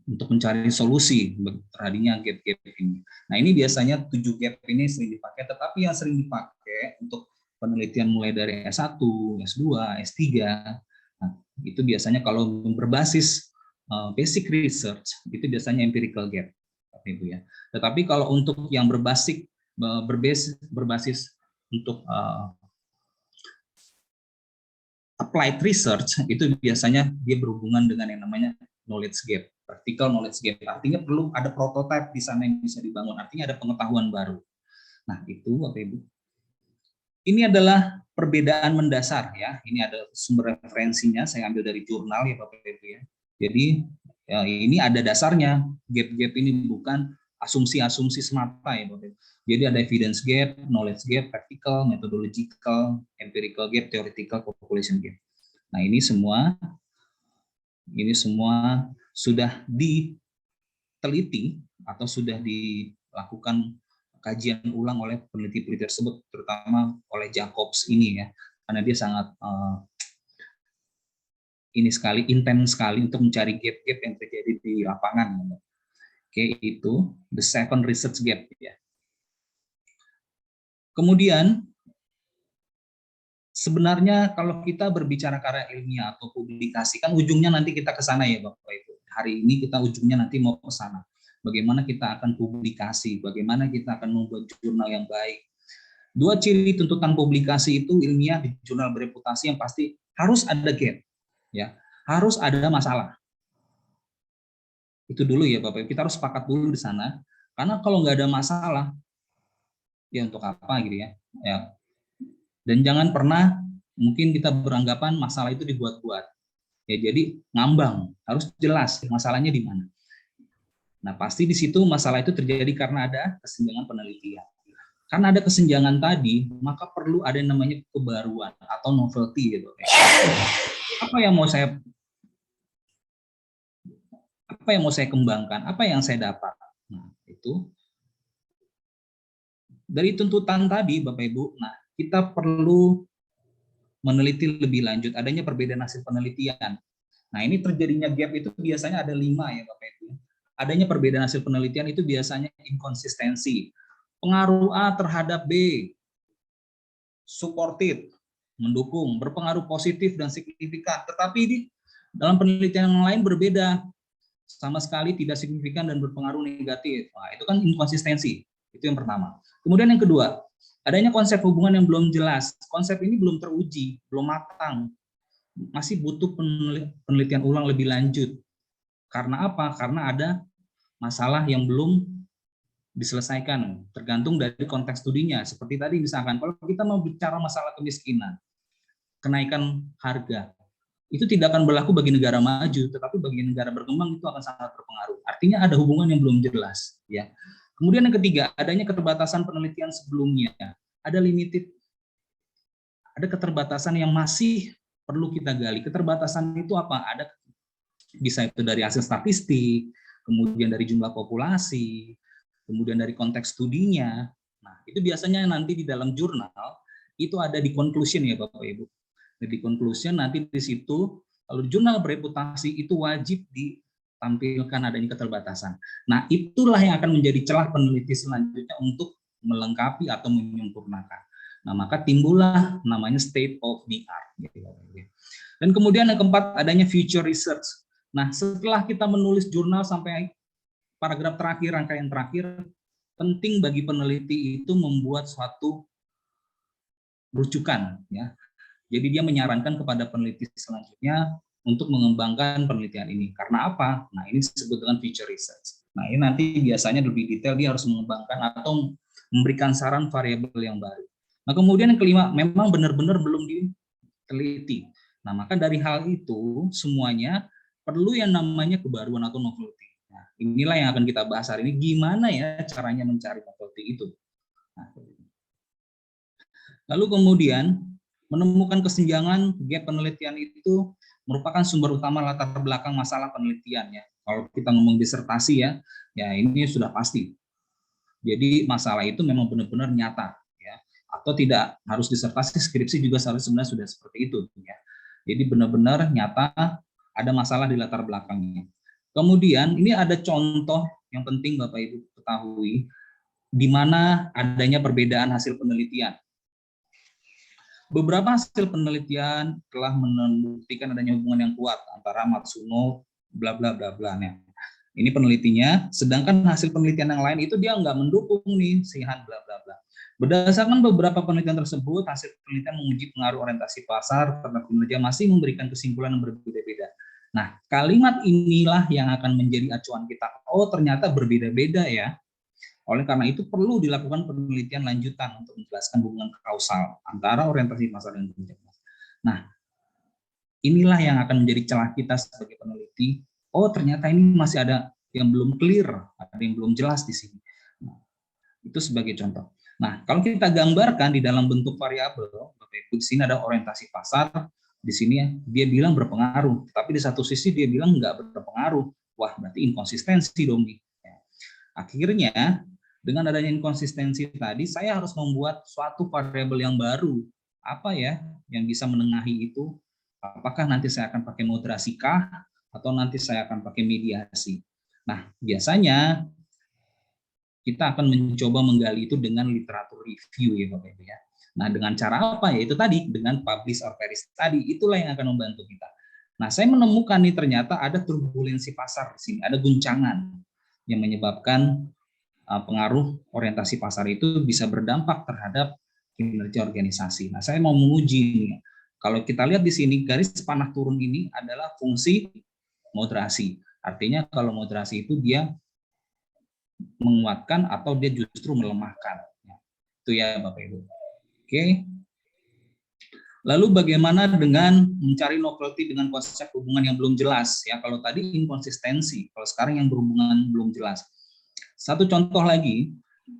S1: untuk mencari solusi terhadapnya gap-gap ini. Nah, ini biasanya 7 gap ini sering dipakai, tetapi yang sering dipakai untuk penelitian mulai dari S1, S2, S3, nah, itu biasanya kalau berbasis basic research, itu biasanya empirical gap, Ibu ya. Tetapi kalau untuk yang berbasis untuk applied research, itu biasanya dia berhubungan dengan yang namanya knowledge gap, practical knowledge gap. Artinya perlu ada prototipe di sana yang bisa dibangun, artinya ada pengetahuan baru. Nah, itu Bapak Ibu. Ini adalah perbedaan mendasar ya. Ini ada sumber referensinya, saya ambil dari jurnal ya Bapak Ibu ya. Jadi ya, ini ada dasarnya. Gap-gap ini bukan asumsi-asumsi semata ya Bapak Ibu. Jadi ada evidence gap, knowledge gap, practical, methodological, empirical gap, theoretical, population gap. Nah, ini semua sudah diteliti atau sudah dilakukan kajian ulang oleh peneliti-peneliti tersebut, terutama oleh Jacobs ini ya, karena dia sangat intens sekali untuk mencari gap-gap yang terjadi di lapangan. Oke, itu the 7 research gap ya. Kemudian sebenarnya kalau kita berbicara karya ilmiah atau publikasi, kan ujungnya nanti kita ke sana ya Bapak Ibu. Hari ini kita ujungnya nanti mau ke sana. Bagaimana kita akan publikasi, bagaimana kita akan membuat jurnal yang baik. 2 ciri tuntutan publikasi itu ilmiah di jurnal bereputasi yang pasti harus ada gap, ya, harus ada masalah. Itu dulu ya Bapak Ibu, kita harus sepakat dulu di sana, karena kalau nggak ada masalah, ya untuk apa gitu ya. Dan jangan pernah mungkin kita beranggapan masalah itu dibuat-buat. Ya, jadi ngambang, harus jelas masalahnya di mana. Nah, pasti di situ masalah itu terjadi karena ada kesenjangan penelitian. Karena ada kesenjangan tadi, maka perlu ada yang namanya kebaruan atau novelty gitu. Apa yang mau saya kembangkan, apa yang saya dapat. Nah, itu dari tuntutan tadi Bapak Ibu. Nah, kita perlu meneliti lebih lanjut adanya perbedaan hasil penelitian. Nah, ini terjadinya gap itu biasanya ada 5 ya Bapak Ibu. Adanya perbedaan hasil penelitian itu biasanya inkonsistensi. Pengaruh A terhadap B, supported, mendukung, berpengaruh positif dan signifikan. Tetapi di dalam penelitian yang lain berbeda, sama sekali tidak signifikan dan berpengaruh negatif. Nah, itu kan inkonsistensi. Itu yang pertama. Kemudian yang kedua, adanya konsep hubungan yang belum jelas. Konsep ini belum teruji, belum matang. Masih butuh penelitian ulang lebih lanjut. Karena apa? Karena ada masalah yang belum diselesaikan, tergantung dari konteks studinya. Seperti tadi misalkan, kalau kita mau bicara masalah kemiskinan, kenaikan harga, itu tidak akan berlaku bagi negara maju, tetapi bagi negara berkembang itu akan sangat berpengaruh. Artinya ada hubungan yang belum jelas. Ya. Kemudian yang ketiga, adanya keterbatasan penelitian sebelumnya. Ada keterbatasan yang masih perlu kita gali. Keterbatasan itu apa? Bisa itu dari hasil statistik, kemudian dari jumlah populasi, kemudian dari konteks studinya. Nah, itu biasanya nanti di dalam jurnal itu ada di conclusion ya Bapak Ibu. Di conclusion nanti di situ kalau jurnal bereputasi itu wajib ditampilkan adanya keterbatasan. Nah, itulah yang akan menjadi celah peneliti selanjutnya untuk melengkapi atau menyempurnakan. Nah, maka timbullah namanya state of the art. Dan kemudian yang keempat adanya future research. Nah, setelah kita menulis jurnal sampai paragraf terakhir, rangkaian terakhir, penting bagi peneliti itu membuat suatu rujukan, ya. Jadi dia menyarankan kepada peneliti selanjutnya untuk mengembangkan penelitian ini. Karena apa? Nah, ini disebut dengan future research. Nah, ini nanti biasanya lebih detail dia harus mengembangkan atau memberikan saran variabel yang baru. Nah, kemudian yang kelima, memang benar-benar belum diteliti. Nah, maka dari hal itu semuanya perlu yang namanya kebaruan atau novelty. Nah, inilah yang akan kita bahas hari ini, gimana ya caranya mencari novelty itu. Nah, lalu kemudian menemukan kesenjangan gap penelitian itu merupakan sumber utama latar belakang masalah penelitian ya. Kalau kita ngomong disertasi ya ini sudah pasti. Jadi masalah itu memang benar-benar nyata ya. Atau tidak harus disertasi, skripsi juga sebenarnya sudah seperti itu ya. Jadi benar-benar nyata ada masalah di latar belakangnya. Kemudian ini ada contoh yang penting Bapak Ibu ketahui di mana adanya perbedaan hasil penelitian. Beberapa hasil penelitian telah membuktikan adanya hubungan yang kuat antara Matsuno bla bla bla bla. Ini penelitinya, sedangkan hasil penelitian yang lain itu dia nggak mendukung nih si Han bla bla bla. Berdasarkan beberapa penelitian tersebut, hasil penelitian menguji pengaruh orientasi pasar terhadap kinerja masih memberikan kesimpulan yang berbeda-beda. Nah, kalimat inilah yang akan menjadi acuan kita. Oh, ternyata berbeda-beda ya. Oleh karena itu perlu dilakukan penelitian lanjutan untuk menjelaskan hubungan kausal antara orientasi pasar dan kinerja. Nah, inilah yang akan menjadi celah kita sebagai peneliti. Oh, ternyata ini masih ada yang belum clear, ada yang belum jelas di sini. Nah, itu sebagai contoh. Nah, kalau kita gambarkan di dalam bentuk variabel, Bapak Ibu, di sini ada orientasi pasar, di sini dia bilang berpengaruh, tapi di satu sisi dia bilang nggak berpengaruh. Wah, berarti inkonsistensi dong nih. Akhirnya, dengan adanya inkonsistensi tadi, saya harus membuat suatu variabel yang baru. Apa ya yang bisa menengahi itu? Apakah nanti saya akan pakai moderasi kah? Atau nanti saya akan pakai mediasi? Nah, biasanya kita akan mencoba menggali itu dengan literatur review ya Bapak Ibu ya. Nah, dengan cara apa? Yaitu tadi, dengan publish or perish tadi. Itulah yang akan membantu kita. Nah, saya menemukan nih ternyata ada turbulensi pasar di sini, ada guncangan yang menyebabkan pengaruh orientasi pasar itu bisa berdampak terhadap kinerja organisasi. Nah, saya mau menguji nih. Kalau kita lihat di sini, garis panah turun ini adalah fungsi moderasi. Artinya kalau moderasi itu dia menguatkan atau dia justru melemahkan. Itu ya Bapak Ibu. Oke. Lalu bagaimana dengan mencari novelty dengan konsep hubungan yang belum jelas? Ya, kalau tadi inkonsistensi, kalau sekarang yang berhubungan belum jelas. Satu contoh lagi,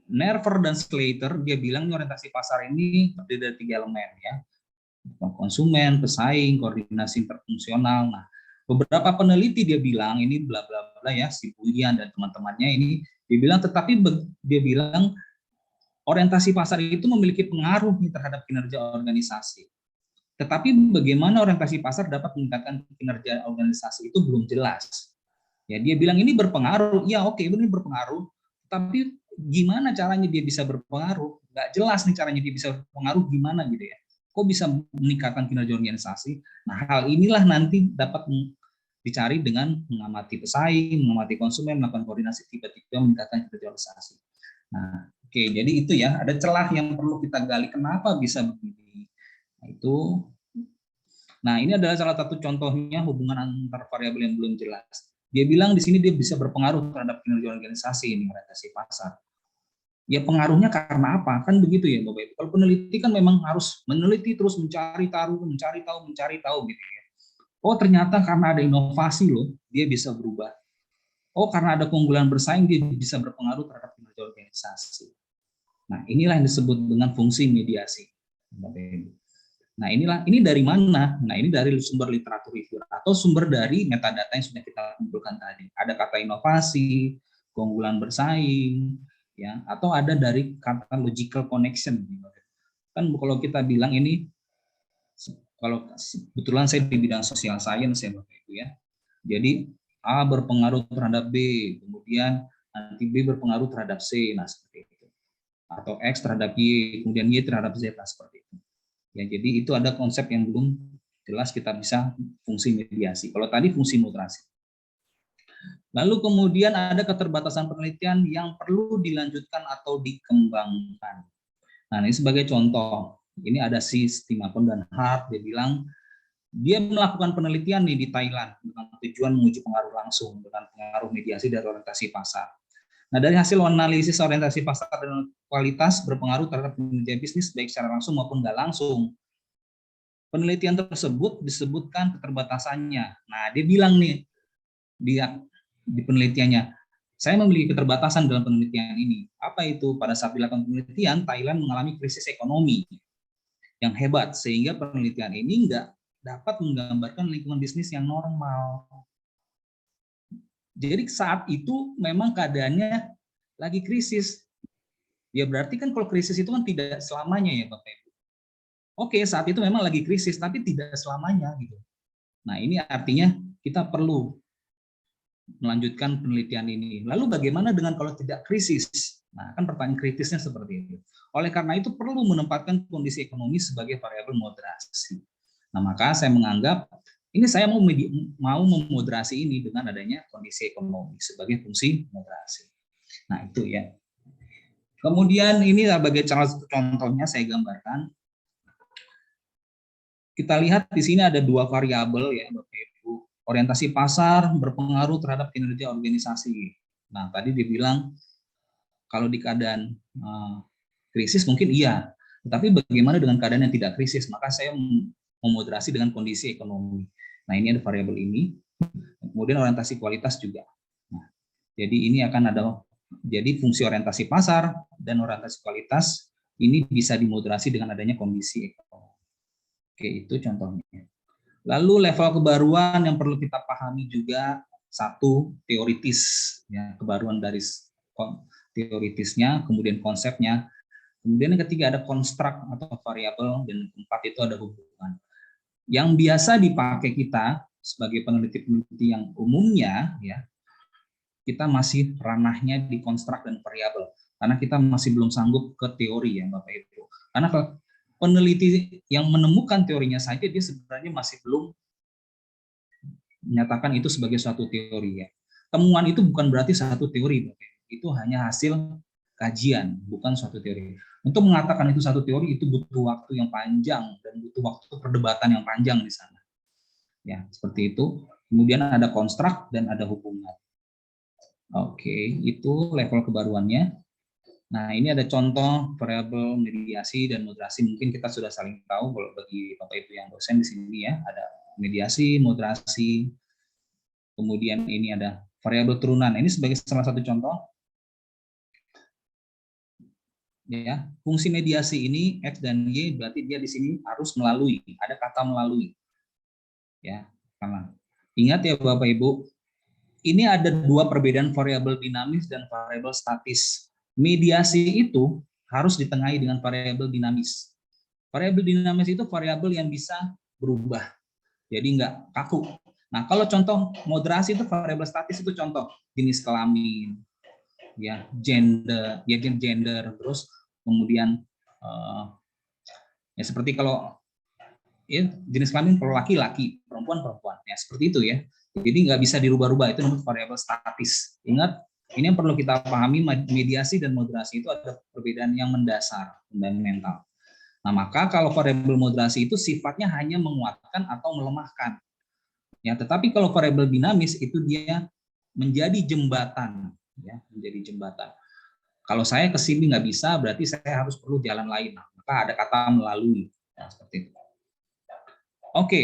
S1: Nerver dan Slater dia bilang orientasi pasar ini terdiri dari 3 elemen ya. Konsumen, pesaing, koordinasi interfungsional. Nah, beberapa peneliti dia bilang ini bla bla bla ya, si Buyan dan teman-temannya ini dia bilang dia bilang orientasi pasar itu memiliki pengaruh terhadap kinerja organisasi. Tetapi bagaimana orientasi pasar dapat meningkatkan kinerja organisasi itu belum jelas. Ya, dia bilang ini berpengaruh. Ya, oke, ini berpengaruh. Tapi gimana caranya dia bisa berpengaruh? Nggak jelas nih caranya dia bisa berpengaruh gimana gitu ya. Kok bisa meningkatkan kinerja organisasi? Nah, hal inilah nanti dapat dicari dengan mengamati pesaing, mengamati konsumen, melakukan koordinasi tiba-tiba meningkatkan kinerja organisasi. Nah, oke, jadi itu ya, ada celah yang perlu kita gali kenapa bisa begini. Nah, itu. Nah, ini adalah salah satu contohnya hubungan antar variabel yang belum jelas. Dia bilang di sini dia bisa berpengaruh terhadap kinerja organisasi ini, orientasi pasar. Ya pengaruhnya karena apa? Kan begitu ya Bapak Ibu. Kalau peneliti kan memang harus meneliti terus mencari tahu gitu ya. Oh, ternyata karena ada inovasi loh, dia bisa berubah. Oh, karena ada keunggulan bersaing dia bisa berpengaruh terhadap kinerja organisasi. Nah, inilah yang disebut dengan fungsi mediasi. Bapak Ibu. Nah, ini dari mana? Nah, ini dari sumber literatur review atau sumber dari metadata yang sudah kita kumpulkan tadi. Ada kata inovasi, keunggulan bersaing, ya, atau ada dari kata logical connection. Kan kalau kita bilang ini, kalau kebetulan saya di bidang social science ya Bapak Ibu ya. Jadi A berpengaruh terhadap B, kemudian nanti B berpengaruh terhadap C, nah seperti itu. Atau X terhadap Y, kemudian Y terhadap Z, nah seperti itu. Ya, jadi itu ada konsep yang belum jelas kita bisa fungsi mediasi. Kalau tadi fungsi moderasi. Lalu kemudian ada keterbatasan penelitian yang perlu dilanjutkan atau dikembangkan. Nah, ini sebagai contoh. Ini ada si Stimapon dan Hart, dia bilang dia melakukan penelitian nih di Thailand dengan tujuan menguji pengaruh langsung dengan pengaruh mediasi dari orientasi pasar. Nah, dari hasil analisis orientasi pasar dan kualitas berpengaruh terhadap kinerja bisnis baik secara langsung maupun nggak langsung. Penelitian tersebut disebutkan keterbatasannya. Nah, dia bilang nih dia di penelitiannya, saya memiliki keterbatasan dalam penelitian ini. Apa itu? Pada saat dilakukan penelitian, Thailand mengalami krisis ekonomi yang hebat sehingga penelitian ini nggak dapat menggambarkan lingkungan bisnis yang normal. Jadi saat itu memang keadaannya lagi krisis. Ya berarti kan kalau krisis itu kan tidak selamanya ya Bapak Ibu. Oke, saat itu memang lagi krisis tapi tidak selamanya gitu. Nah, ini artinya kita perlu melanjutkan penelitian ini. Lalu bagaimana dengan kalau tidak krisis? Nah, kan pertanyaan kritisnya seperti itu. Oleh karena itu perlu menempatkan kondisi ekonomi sebagai variabel moderasi. Nah, maka saya menganggap ini saya mau memoderasi ini dengan adanya kondisi ekonomi sebagai fungsi moderasi. Nah, itu ya. Kemudian ini sebagai salah satu contohnya saya gambarkan. Kita lihat di sini ada 2 variabel ya, Bapak Ibu. Orientasi pasar berpengaruh terhadap kinerja organisasi. Nah, tadi dibilang kalau di keadaan krisis mungkin iya, tetapi bagaimana dengan keadaan yang tidak krisis? Maka saya memoderasi dengan kondisi ekonomi. Nah, ini ada variabel ini. Kemudian orientasi kualitas juga. Nah, jadi ini akan ada, jadi fungsi orientasi pasar dan orientasi kualitas ini bisa dimoderasi dengan adanya kondisi ekonomi. Oke, itu contohnya. Lalu level kebaruan yang perlu kita pahami juga, satu, teoritis, ya, kebaruan dari teoritisnya, kemudian konsepnya, kemudian yang ketiga ada konstruk atau variabel, dan keempat itu ada hubungan. Yang biasa dipakai kita sebagai peneliti-peneliti yang umumnya, ya, kita masih ranahnya di konstruk dan variabel, karena kita masih belum sanggup ke teori, ya Bapak Ibu. Karena kalau peneliti yang menemukan teorinya saja, dia sebenarnya masih belum menyatakan itu sebagai suatu teori, ya. Temuan itu bukan berarti satu teori, Bapak Ibu. Itu hanya hasil kajian, bukan suatu teori. Untuk mengatakan itu satu teori itu butuh waktu yang panjang dan butuh waktu perdebatan yang panjang di sana. Ya, seperti itu. Kemudian ada konstruk dan ada hubungan. Oke, itu level kebaruannya. Nah, ini ada contoh variabel mediasi dan moderasi. Mungkin kita sudah saling tahu kalau bagi Bapak Ibu yang dosen di sini, ya, ada mediasi, moderasi. Kemudian ini ada variabel turunan. Ini sebagai salah satu contoh. Ya, fungsi mediasi ini X dan Y berarti dia di sini harus melalui, ada kata melalui. Ya, karena ingat ya Bapak Ibu, ini ada dua perbedaan variabel dinamis dan variabel statis. Mediasi itu harus ditengahi dengan variabel dinamis. Variabel dinamis itu variabel yang bisa berubah, jadi nggak kaku. Nah, kalau contoh moderasi itu variabel statis itu contoh jenis kelamin, ya, gender, terus kemudian ya seperti kalau ya, jenis kelamin kalau laki-laki, perempuan, ya seperti itu, ya. Jadi nggak bisa dirubah-rubah, itu namanya variabel statis. Ingat, ini yang perlu kita pahami, mediasi dan moderasi itu ada perbedaan yang mendasar, fundamental. Nah, maka kalau variabel moderasi itu sifatnya hanya menguatkan atau melemahkan. Ya, tetapi kalau variabel dinamis itu dia menjadi jembatan, ya, menjadi jembatan. Kalau saya ke sini nggak bisa, berarti saya harus perlu jalan lain. Nah, maka ada kata melalui. Nah, seperti itu. Oke.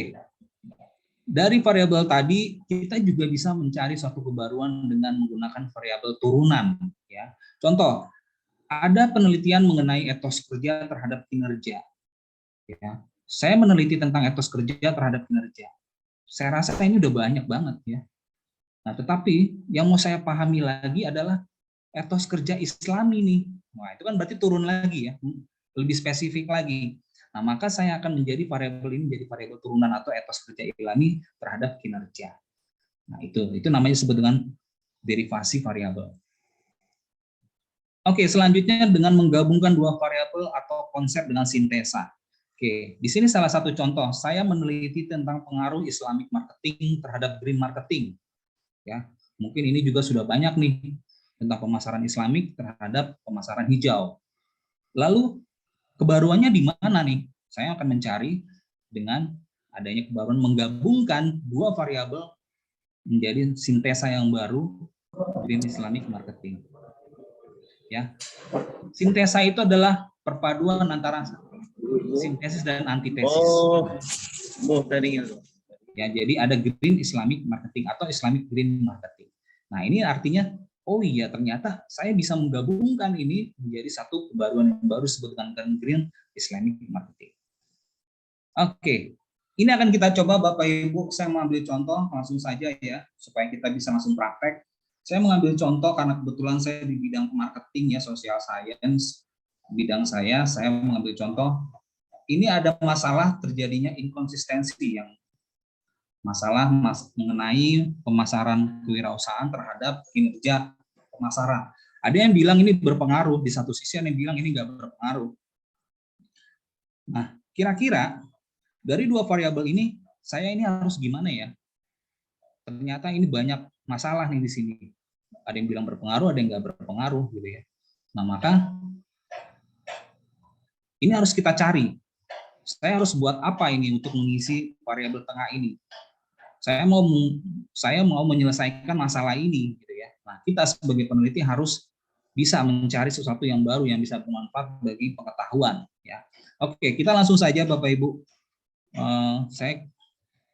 S1: Dari variabel tadi kita juga bisa mencari suatu kebaruan dengan menggunakan variabel turunan, ya. Contoh, ada penelitian mengenai etos kerja terhadap kinerja, ya. Saya meneliti tentang etos kerja terhadap kinerja. Saya rasa ini udah banyak banget, ya. Nah, tetapi yang mau saya pahami lagi adalah etos kerja Islami nih. Wah, itu kan berarti turun lagi, ya. Lebih spesifik lagi. Nah, maka saya akan menjadi variabel ini menjadi variabel turunan atau etos kerja Islami terhadap kinerja. Nah, itu namanya disebut dengan derivasi variabel. Oke, selanjutnya dengan menggabungkan dua variabel atau konsep dengan sintesa. Oke, di sini salah satu contoh, saya meneliti tentang pengaruh Islamic marketing terhadap green marketing. Ya, mungkin ini juga sudah banyak nih tentang pemasaran Islamik terhadap pemasaran hijau. Lalu kebaruannya di mana nih? Saya akan mencari dengan adanya kebaruan menggabungkan dua variabel menjadi sintesa yang baru, Green Islamic Marketing. Ya, sintesa itu adalah perpaduan antara sintesis dan antitesis. Ya, jadi ada Green Islamic Marketing atau Islamic Green Marketing. Nah, ini artinya, oh iya, ternyata saya bisa menggabungkan ini menjadi satu kebaruan yang baru disebut dengan Green Islamic Marketing. Oke, ini akan kita coba Bapak Ibu, saya mengambil contoh langsung saja, ya, supaya kita bisa langsung praktek. Saya mengambil contoh karena kebetulan saya di bidang marketing, ya, social science, bidang saya mengambil contoh, ini ada masalah terjadinya inkonsistensi, yang masalah mengenai pemasaran kewirausahaan terhadap kinerja pemasaran. Ada yang bilang ini berpengaruh, di satu sisi ada yang bilang ini nggak berpengaruh. Nah, kira-kira dari dua variabel ini, saya ini harus gimana, ya? Ternyata ini banyak masalah nih di sini. Ada yang bilang berpengaruh, ada yang nggak berpengaruh, gitu ya. Nah, maka ini harus kita cari. Saya harus buat apa ini untuk mengisi variabel tengah ini? Saya mau menyelesaikan masalah ini, gitu ya. Nah, kita sebagai peneliti harus bisa mencari sesuatu yang baru yang bisa bermanfaat bagi pengetahuan, ya. Oke, kita langsung saja Bapak Ibu. Saya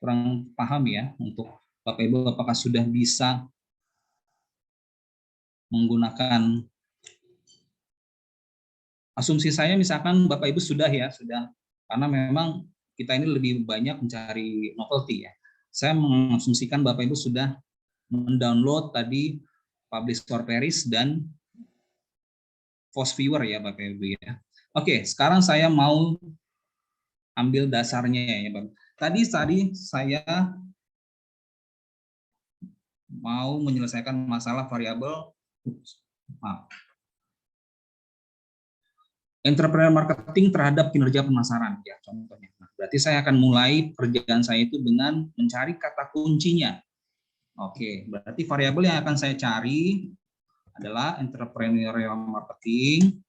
S1: kurang paham, ya, untuk Bapak Ibu apakah sudah bisa menggunakan asumsi saya, misalkan Bapak Ibu sudah, ya, sudah, karena memang kita ini lebih banyak mencari novelty ya. Saya mengasumsikan Bapak Ibu sudah mendownload tadi Publisher Paris dan Force Viewer ya Bapak Ibu ya. Oke, sekarang saya mau ambil dasarnya ya Bapak. Tadi saya mau menyelesaikan masalah variabel entrepreneur marketing terhadap kinerja pemasaran ya contohnya. Nah, berarti saya akan mulai pekerjaan saya itu dengan mencari kata kuncinya. Oke, berarti variabel yang akan saya cari adalah entrepreneurial marketing.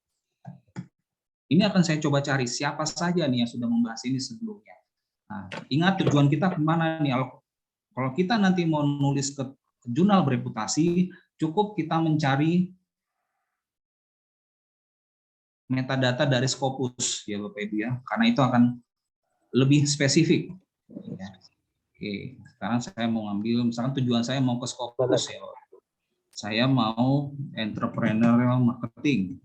S1: Ini akan saya coba cari siapa saja nih yang sudah membahas ini sebelumnya. Nah, ingat tujuan kita kemana nih? Kalau kita nanti mau nulis ke jurnal bereputasi, cukup kita mencari metadata dari Scopus ya Bapak Ibu ya, karena itu akan lebih spesifik. Ya. Oke, sekarang saya mau ngambil, misalkan tujuan saya mau ke Scopus ya, saya mau entrepreneurial marketing.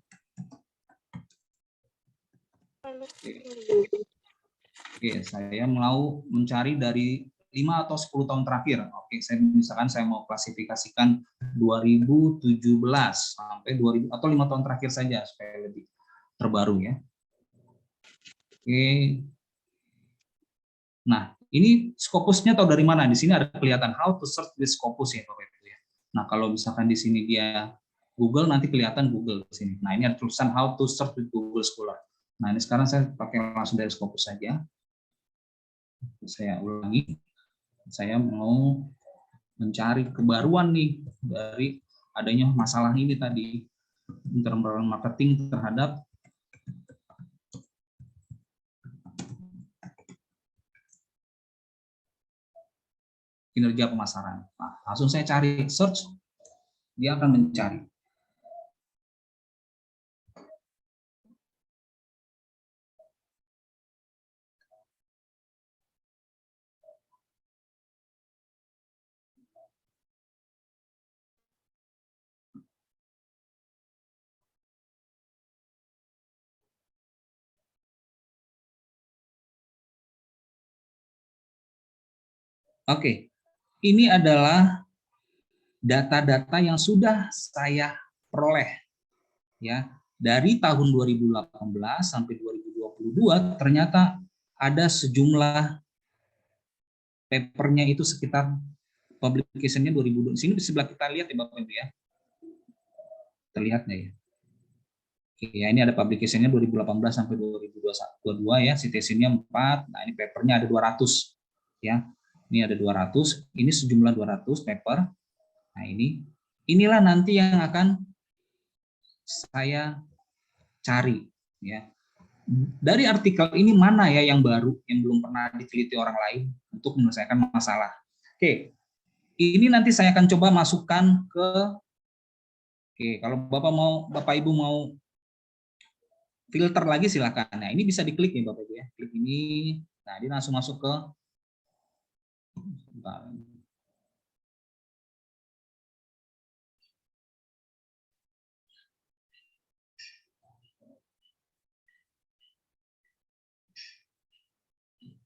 S1: Oke, saya mau mencari dari 5 atau 10 tahun terakhir. Oke, misalkan saya mau klasifikasikan 2017 sampai 2000 atau 5 tahun terakhir saja supaya lebih terbaru ya. Oke. Nah, ini Scopusnya tahu dari mana? Di sini ada kelihatan how to search with Scopus ya Bapak Ibu ya. Nah, kalau misalkan di sini dia Google, nanti kelihatan Google di sini. Nah, ini ada tulisan how to search with Google Scholar. Nah, ini sekarang saya pakai langsung dari Scopus saja. Saya ulangi. Saya mau mencari kebaruan nih dari adanya masalah ini tadi, entrepreneurial marketing terhadap kinerja pemasaran. Nah, langsung saya cari search, dia akan mencari. Oke, ini adalah data-data yang sudah saya peroleh ya dari tahun 2018 sampai 2022 ternyata ada sejumlah papernya itu sekitar publication-nya 2000. Sini di sebelah kita lihat ya Bapak Ibu ya. Terlihat nggak ya? Oke, ya ini ada publication-nya 2018 sampai 2022 ya, citation-nya 4. Nah, ini papernya ada 200 ya. Ini ada 200, ini sejumlah 200 paper. Nah, inilah nanti yang akan saya cari ya. Dari artikel ini mana ya yang baru yang belum pernah diteliti orang lain untuk menyelesaikan masalah. Oke. Ini nanti saya akan coba masukkan ke kalau Bapak Ibu mau filter lagi silakan. Nah, ini bisa diklik nih Bapak Ibu ya. Klik ini. Nah, dia langsung masuk ke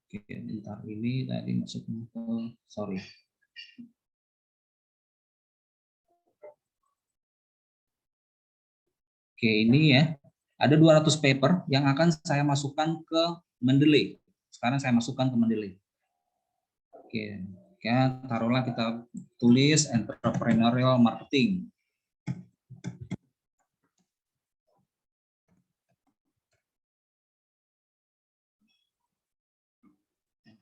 S1: Oke, bentar ini tadi masuk ke sorry. Oke, ini ya. Ada 200 paper yang akan saya masukkan ke Mendeley. Sekarang saya masukkan ke Mendeley. Oke, ya taruhlah kita tulis entrepreneurial marketing.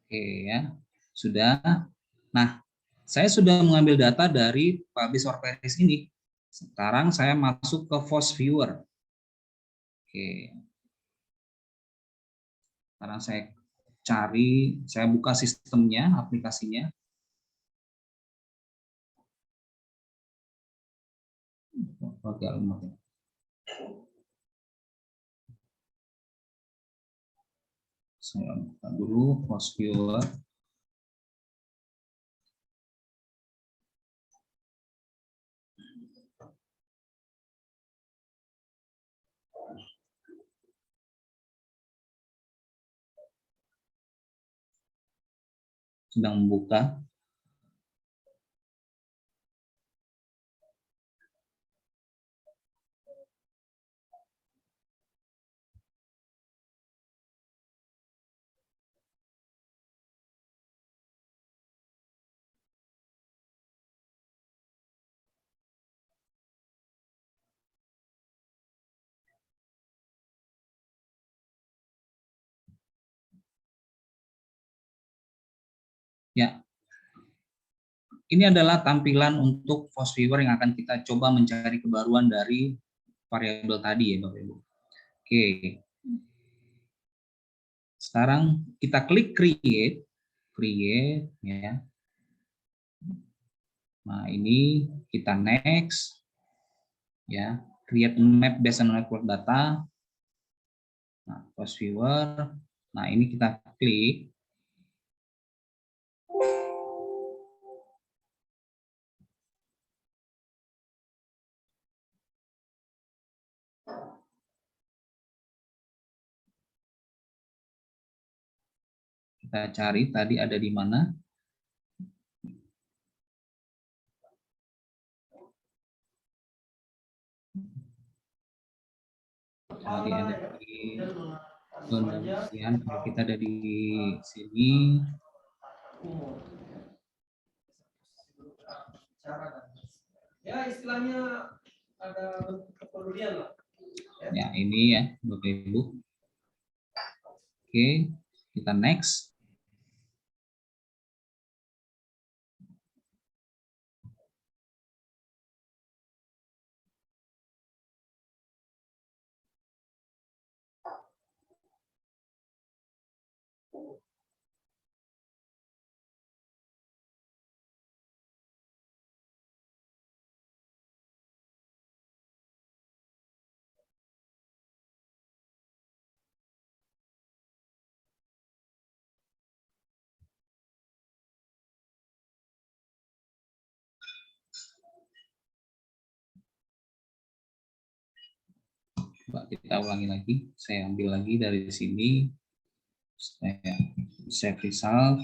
S1: Oke ya, sudah. Nah, saya sudah mengambil data dari Publisher Paris ini. Sekarang saya masuk ke Force Viewer. Oke. Sekarang saya cari, saya buka sistemnya, aplikasinya. Saya buka dulu Force Viewer. sedang membuka. Ya, ini adalah tampilan untuk Force Viewer yang akan kita coba mencari kebaruan dari variabel tadi ya Bapak Ibu. Oke. Sekarang kita klik create ya. Nah, ini kita next ya, create map based on network data. Nah, Force Viewer. Nah, ini kita klik. Kita cari tadi ada di mana. Tadi ada di penelitian, kalau kita ada di sini.
S4: Ya, istilahnya ada kepedulian lah.
S1: Ya, ini ya Bapak Ibu. Oke, kita next. Coba kita ulangi lagi. Saya ambil lagi dari sini. Saya save result.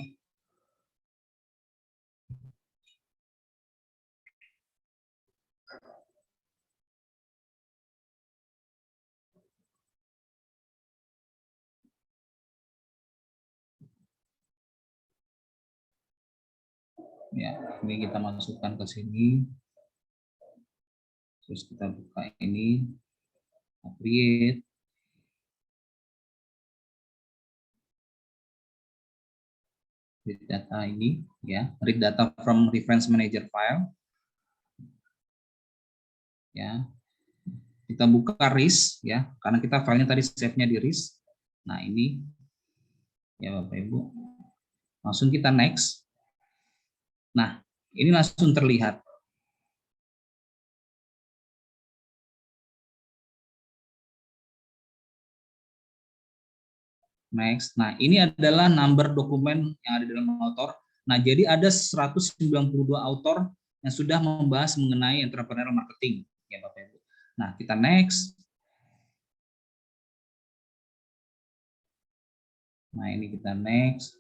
S1: Ya, ini kita masukkan ke sini. Terus kita buka ini, create. Read data ini ya, read data from reference manager file. Ya. Kita buka RIS ya, karena kita filenya tadi save-nya di RIS. Nah, ini ya Bapak Ibu. Langsung kita next. Nah, ini langsung terlihat. Next. Nah, ini adalah number dokumen yang ada dalam author. Nah, jadi ada 192 author yang sudah membahas mengenai entrepreneurial marketing ya Bapak Ibu. Nah, kita next. Nah, ini kita next.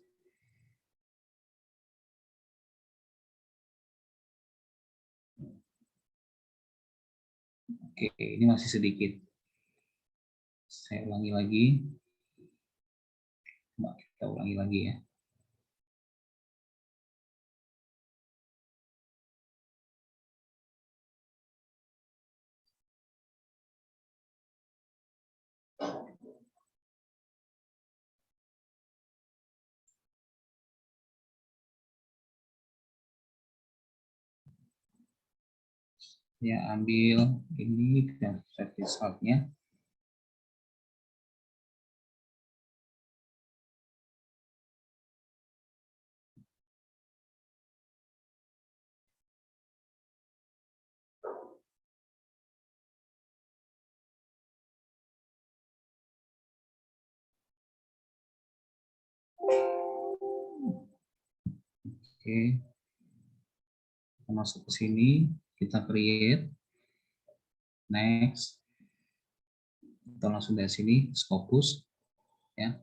S1: Oke, ini masih sedikit. Saya ulangi lagi. Coba kita ulangi lagi ya. Ya, ambil ini dan save result-nya. Oke. Kita masuk ke sini, kita create. Next. Kita langsung dari sini, Scopus ya.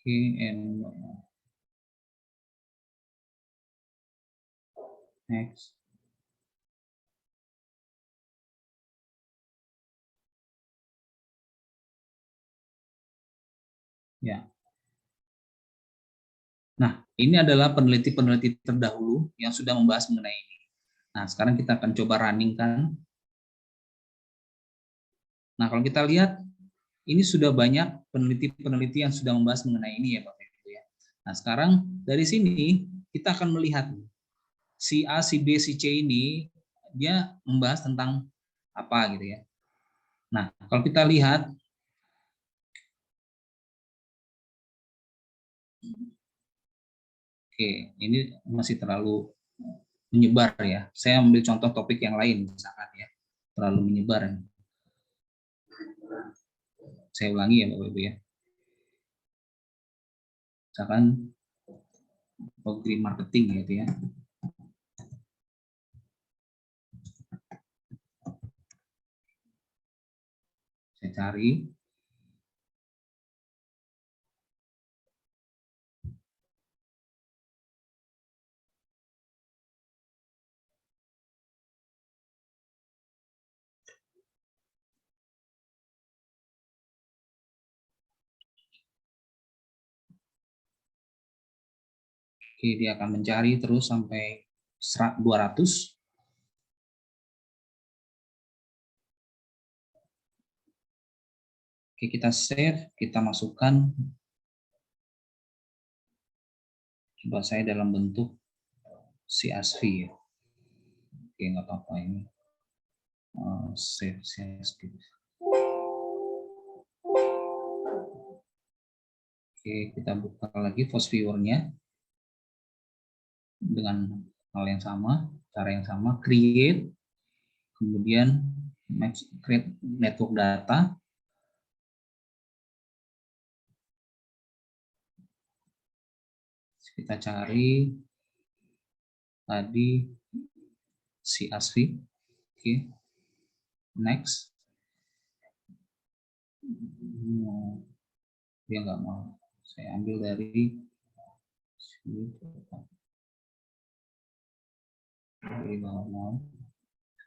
S1: and next. Ya. Nah, ini adalah peneliti-peneliti terdahulu yang sudah membahas mengenai ini. Nah, sekarang kita akan coba running kan. Nah, kalau kita lihat, ini sudah banyak peneliti-peneliti yang sudah membahas mengenai ini ya Bapak Ibu ya. Nah, sekarang dari sini kita akan melihat si A, si B, si C ini dia membahas tentang apa gitu ya. Nah, kalau kita lihat oke, ini masih terlalu menyebar ya. Saya ambil contoh topik yang lain misalkan ya. Terlalu menyebar. Saya ulangi ya Bapak Ibu ya. Misalkan program marketing gitu ya. Saya cari. Oke, dia akan mencari terus sampai 200. Oke, kita save, kita masukkan. Coba saya dalam bentuk CSV ya. Oke, nggak apa-apa ini. Save CSV. Oke, kita buka lagi Force Viewer-nya dengan hal yang sama, cara yang sama, create, kemudian create network data. Kita cari tadi CSV. Oke, next. Dia nggak mau. Saya ambil dari sini.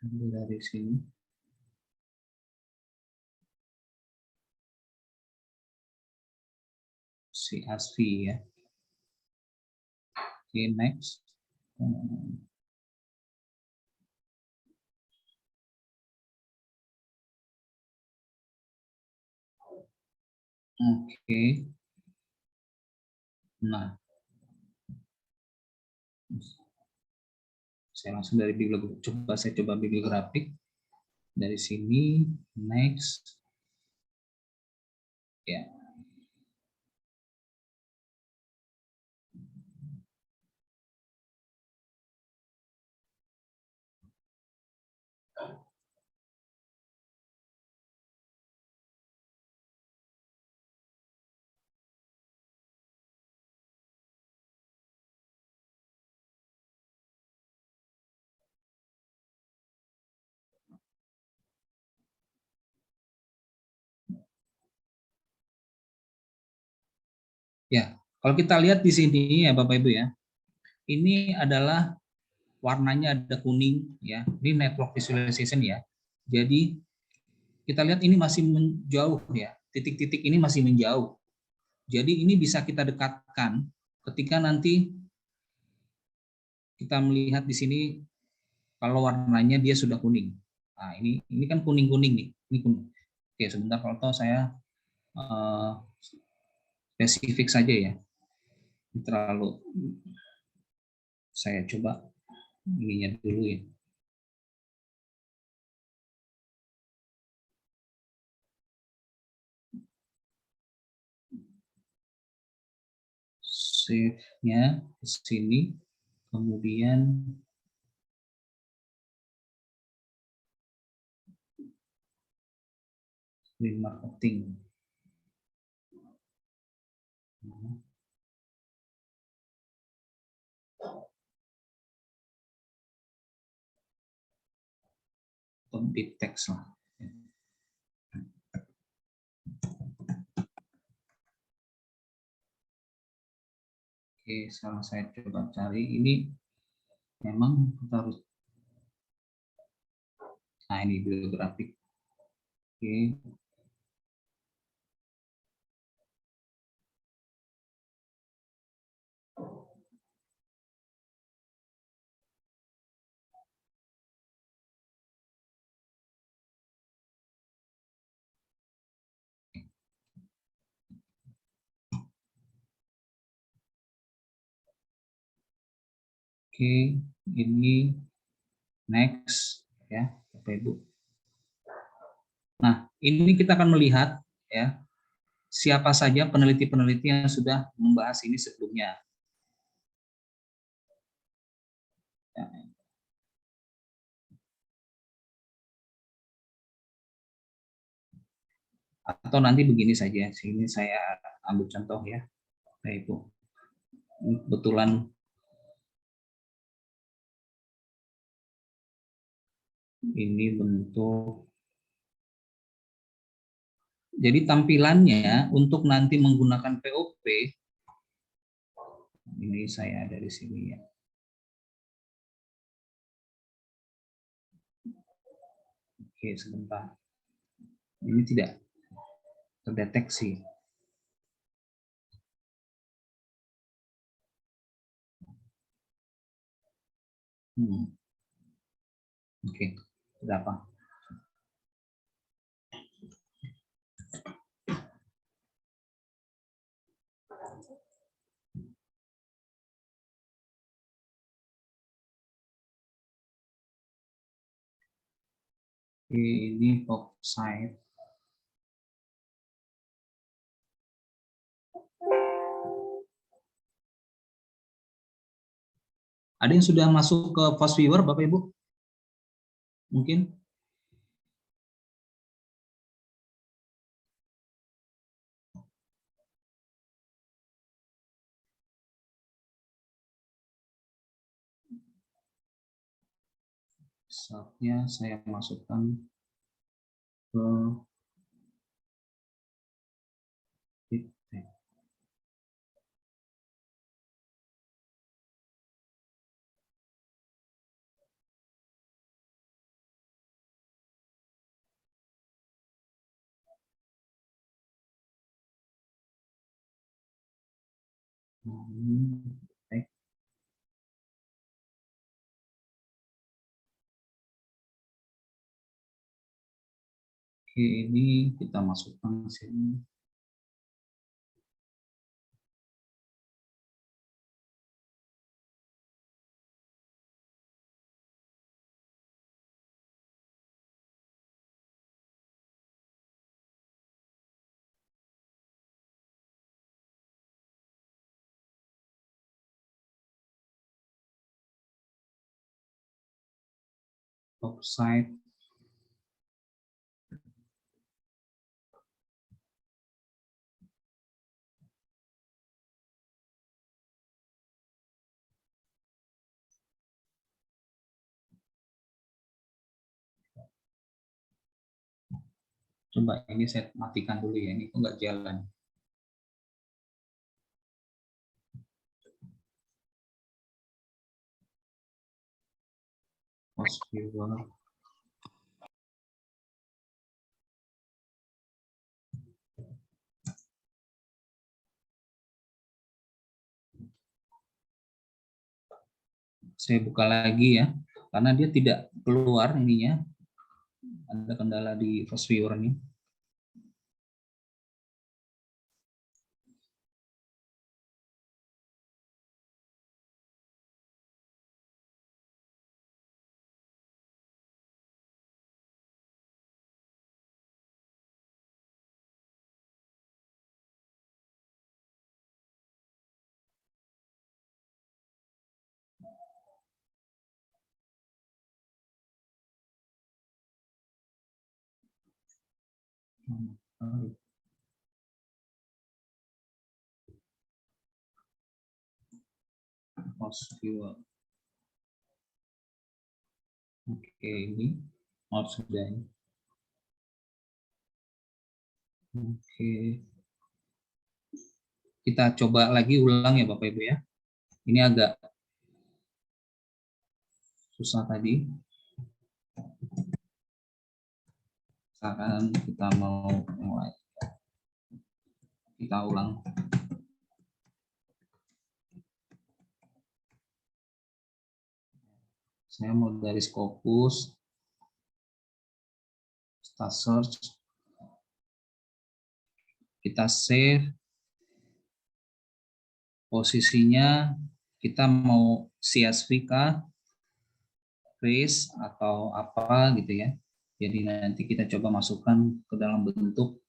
S1: Ambil dari sini. CSV ya. Oke, next. Oke. Nah, saya langsung dari bibliografik. Saya coba bibliografik dari sini. Next. Ya. Ya, kalau kita lihat di sini ya Bapak Ibu ya, ini adalah warnanya ada kuning ya, ini network visualization ya. Jadi kita lihat ini masih menjauh ya, titik-titik ini masih menjauh. Jadi ini bisa kita dekatkan ketika nanti kita melihat di sini kalau warnanya dia sudah kuning. Nah, ini kan kuning-kuning nih, ini kuning. Oke, sebentar kalau tahu saya spesifik saja ya. Terlalu saya coba ininya dulu ya. Save-nya ke sini, kemudian screen marketing. Bit text lah. Oke, sekarang saya coba cari. Ini memang kita harus, nah ini bibliografik. Oke. Oke, ini next ya, Bapak Ibu. Nah, ini kita akan melihat ya siapa saja peneliti-peneliti yang sudah membahas ini sebelumnya. Ya. Atau nanti begini saja, sini saya ambil contoh ya, Bapak Ibu. Ini kebetulan ini bentuk. Jadi tampilannya untuk nanti menggunakan POP, ini saya dari sini ya. Oke, sebentar. Ini tidak terdeteksi. Oke, tidak apa. Ini pop site. Ada yang sudah masuk ke Post Viewer, Bapak Ibu? Mungkin? Saatnya saya masukkan ke titik. Baik. Oke, ini kita masukkan ke sini. Website. Coba ini saya matikan dulu ya, ini kok nggak jalan. Post Viewer. Saya buka lagi ya, karena dia tidak keluar ininya. Ada kendala di Post Viewer ini. Post Viewer. Oke, ini sudah ini. Oke. Kita coba lagi ulang ya Bapak Ibu ya. Ini agak susah tadi. Misalkan kita mau mulai, kita ulang. Saya mau dari Scopus, start search, kita save, posisinya kita mau CSV kah, trace atau apa gitu ya. Jadi nanti kita coba masukkan ke dalam bentuk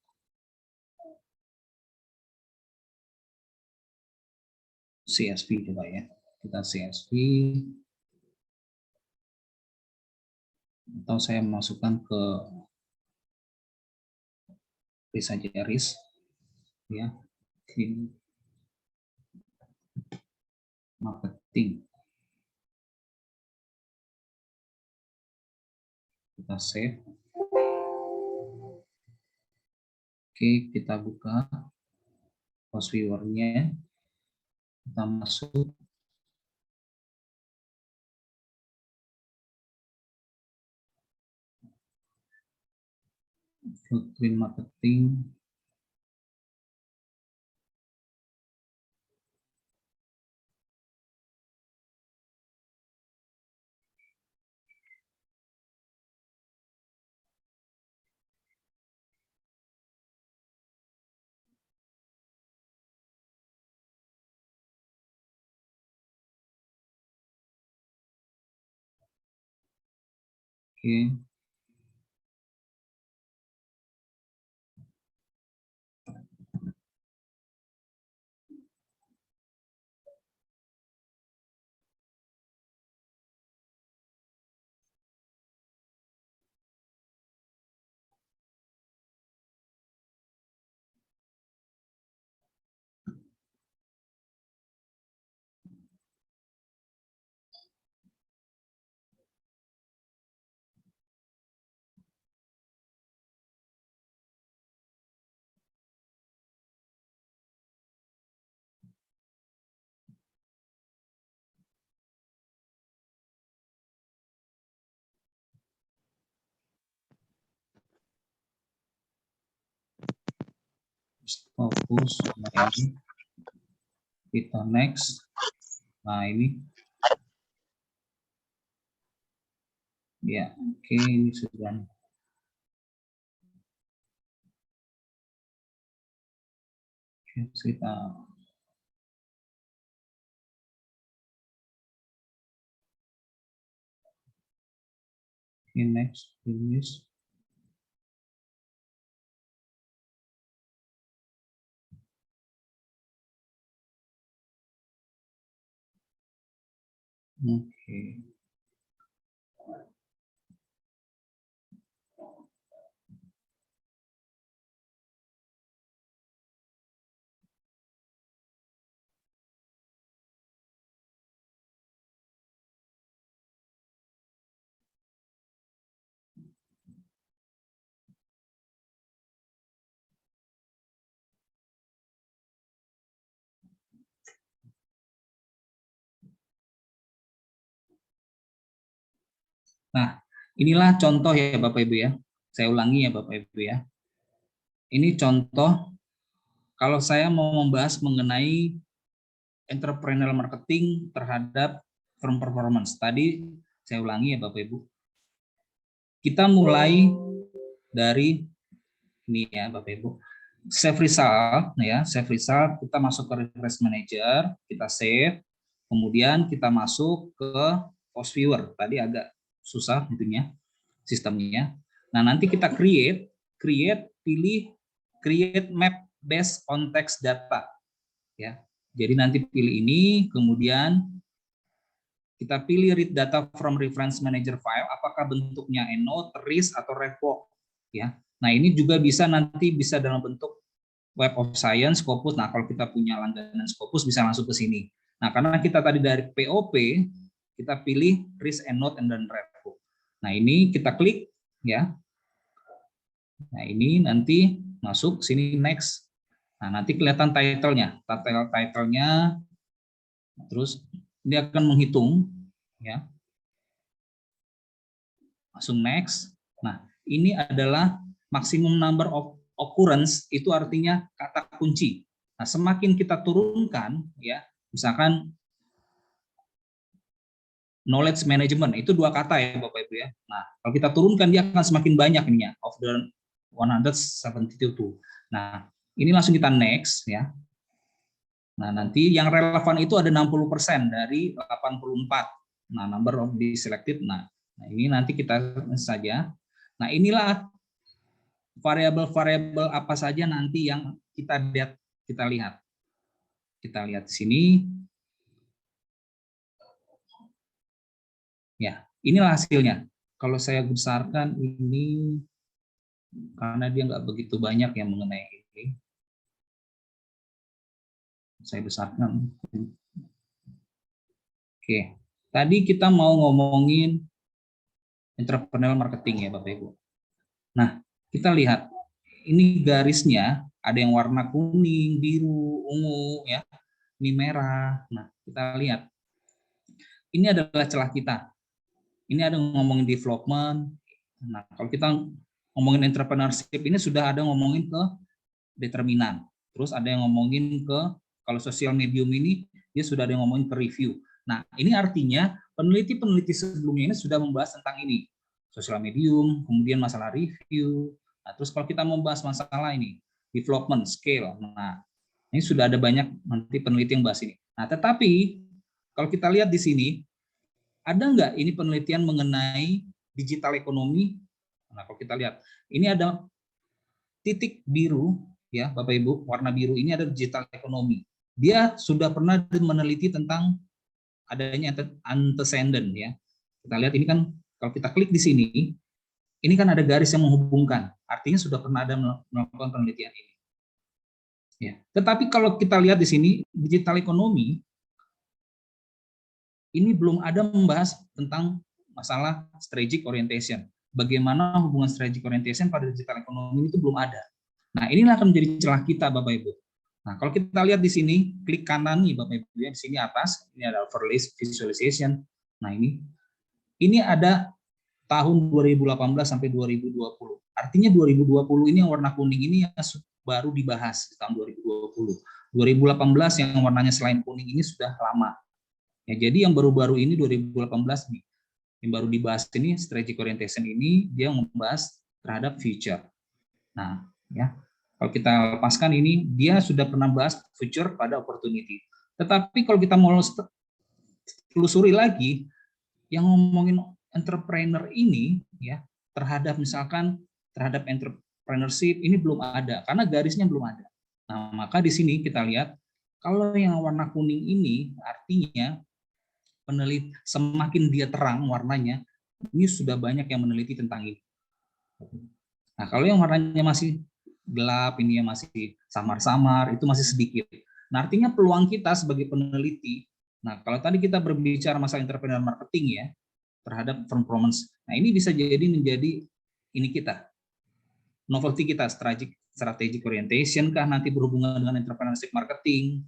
S1: CSV coba ya. Kita CSV atau saya masukkan ke RIS saja, RIS ya. Marketing. Kita save. Oke, kita buka post viewer-nya. Kita masuk. Footprint marketing. Oke. Fokus. Nah, ini. Kita next. Nah, ini. Ya, oke, ini sudah. Kita next, finish. Oke. Nah, inilah contoh ya Bapak Ibu ya. Saya ulangi ya Bapak Ibu ya. Ini contoh kalau saya mau membahas mengenai entrepreneurial marketing terhadap firm performance. Tadi saya ulangi ya Bapak Ibu. Kita mulai dari ini ya Bapak Ibu. Save result ya, save result kita masuk ke refresh manager, kita save. Kemudian kita masuk ke post viewer. Tadi agak susah intinya sistemnya. Nah, nanti kita pilih create map based on text data. Ya. Jadi nanti pilih ini, kemudian kita pilih read data from reference manager file, apakah bentuknya ENOTE, RIS atau REVOC ya. Nah, ini juga bisa nanti bisa dalam bentuk Web of Science, Scopus. Nah, kalau kita punya langganan Scopus bisa langsung ke sini. Nah, karena kita tadi dari POP, kita pilih RIS, ENOTE, dan REVOC. Nah, ini kita klik ya. Nah, ini nanti masuk sini next. Nah, nanti kelihatan title-nya. Title-nya Terus dia akan menghitung, ya. Langsung next. Nah, ini adalah maximum number of occurrence, itu artinya kata kunci. Nah, semakin kita turunkan, ya, misalkan knowledge management, itu 2 kata ya Bapak Ibu ya. Nah, kalau kita turunkan dia akan semakin banyak ininya, of the 172. Nah, ini langsung kita next ya. Nah, nanti yang relevan itu ada 60% dari 84. Nah, number of the selected. Nah, ini nanti kita saja. Nah, inilah variabel-variabel apa saja nanti yang kita lihat. Kita lihat di sini. Ya, inilah hasilnya. Kalau saya besarkan ini, karena dia nggak begitu banyak yang mengenai ini, saya besarkan. Oke, tadi kita mau ngomongin entrepreneurial marketing ya Bapak Ibu. Nah, kita lihat ini garisnya ada yang warna kuning, biru, ungu ya, ini merah. Nah, kita lihat ini adalah celah kita. Ini ada ngomongin development. Nah, kalau kita ngomongin entrepreneurship ini sudah ada ngomongin ke determinan. Terus ada yang ngomongin ke, kalau social medium ini dia sudah ada yang ngomongin ke review. Nah, ini artinya peneliti-peneliti sebelumnya ini sudah membahas tentang ini. Social medium, kemudian masalah review. Nah, terus kalau kita membahas masalah ini, development, scale. Nah, ini sudah ada banyak nanti peneliti yang bahas ini. Nah, tetapi kalau kita lihat di sini, ada nggak ini penelitian mengenai digital ekonomi? Nah, kalau kita lihat, ini ada titik biru, ya Bapak Ibu, warna biru ini ada digital ekonomi. Dia sudah pernah meneliti tentang adanya antecedent, ya. Kita lihat ini kan, kalau kita klik di sini, ini kan ada garis yang menghubungkan. Artinya sudah pernah ada melakukan penelitian ini. Ya. Tetapi kalau kita lihat di sini, digital ekonomi, ini belum ada membahas tentang masalah strategic orientation. Bagaimana hubungan strategic orientation pada digital ekonomi itu belum ada. Nah, inilah akan menjadi celah kita Bapak Ibu. Nah, kalau kita lihat di sini, klik kanan nih Bapak Ibu ya, di sini atas, ini ada overlay visualization. Nah, ini ada tahun 2018 sampai 2020. Artinya 2020 ini yang warna kuning ini yang baru dibahas di tahun 2020. 2018 yang warnanya selain kuning ini sudah lama. Ya, jadi yang baru-baru ini 2018 nih, yang baru dibahas ini strategic orientation ini dia membahas terhadap future. Nah, ya kalau kita lepaskan ini dia sudah pernah bahas future pada opportunity. Tetapi kalau kita mau telusuri lagi, yang ngomongin entrepreneur ini ya terhadap misalkan terhadap entrepreneurship ini belum ada karena garisnya belum ada. Nah, maka di sini kita lihat kalau yang warna kuning ini artinya peneliti semakin dia terang warnanya, ini sudah banyak yang meneliti tentang ini. Nah, kalau yang warnanya masih gelap, ini yang masih samar-samar, itu masih sedikit. Nah, artinya peluang kita sebagai peneliti, nah kalau tadi kita berbicara masalah entrepreneur marketing ya, terhadap performance, nah ini bisa jadi menjadi ini kita, novelty kita, strategic orientation kah nanti berhubungan dengan entrepreneurship marketing,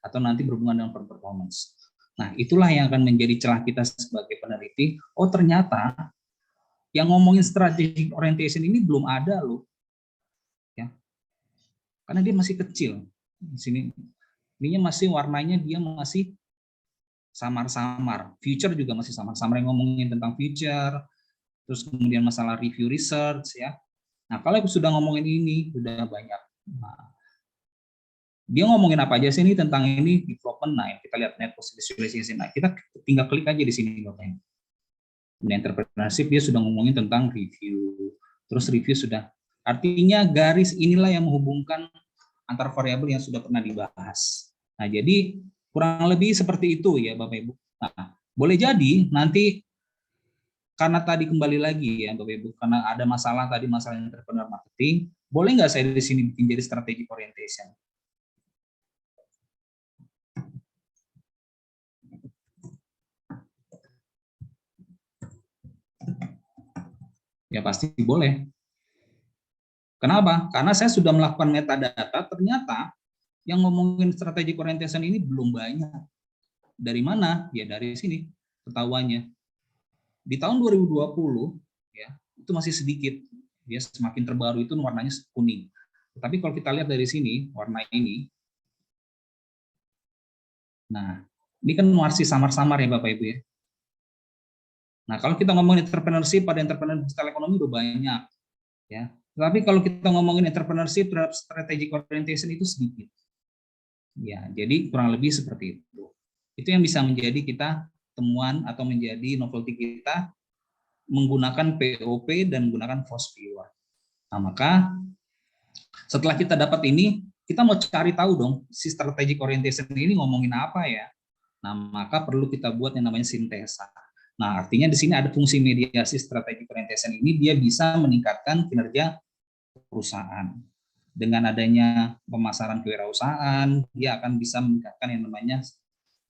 S1: atau nanti berhubungan dengan performance. Nah, itulah yang akan menjadi celah kita sebagai peneliti. Oh, ternyata yang ngomongin strategic orientation ini belum ada loh. Ya. Karena dia masih kecil. Di sini ininya masih warnanya dia masih samar-samar. Future juga masih samar-samar yang ngomongin tentang future. Terus kemudian masalah review research ya. Nah, kalau sudah ngomongin ini sudah banyak. Nah, dia ngomongin apa aja sih ini tentang ini development. Nah, kita lihat net visualization. Nah, kita tinggal klik aja di sini Bapak. Ini entrepreneurship dia sudah ngomongin tentang review. Terus review sudah artinya garis inilah yang menghubungkan antar variabel yang sudah pernah dibahas. Nah, jadi kurang lebih seperti itu ya Bapak Ibu. Nah, boleh jadi nanti karena tadi kembali lagi ya Bapak Ibu, karena ada masalah tadi masalah entrepreneur marketing, boleh nggak saya di sini bikin jadi strategic orientation? Ya pasti boleh. Kenapa? Karena saya sudah melakukan metadata, ternyata yang ngomongin strategic orientation ini belum banyak. Dari mana? Ya dari sini ketahuannya. Di tahun 2020 ya, itu masih sedikit. Ya, semakin terbaru itu warnanya kuning. Tapi kalau kita lihat dari sini, warna ini, nah, ini kan masih samar-samar ya Bapak Ibu ya. Nah, kalau kita ngomongin entrepreneurship, pada entrepreneur digital ekonomi udah banyak ya. Tapi kalau kita ngomongin entrepreneurship terhadap strategic orientation itu sedikit. Ya, jadi kurang lebih seperti itu. Itu yang bisa menjadi kita temuan atau menjadi novelty kita menggunakan POP dan menggunakan force viewer. Nah, maka setelah kita dapat ini, kita mau cari tahu dong, si strategic orientation ini ngomongin apa ya? Nah, maka perlu kita buat yang namanya sintesa. Nah, artinya di sini ada fungsi mediasi strategic orientation ini, dia bisa meningkatkan kinerja perusahaan. Dengan adanya pemasaran kewirausahaan, dia akan bisa meningkatkan yang namanya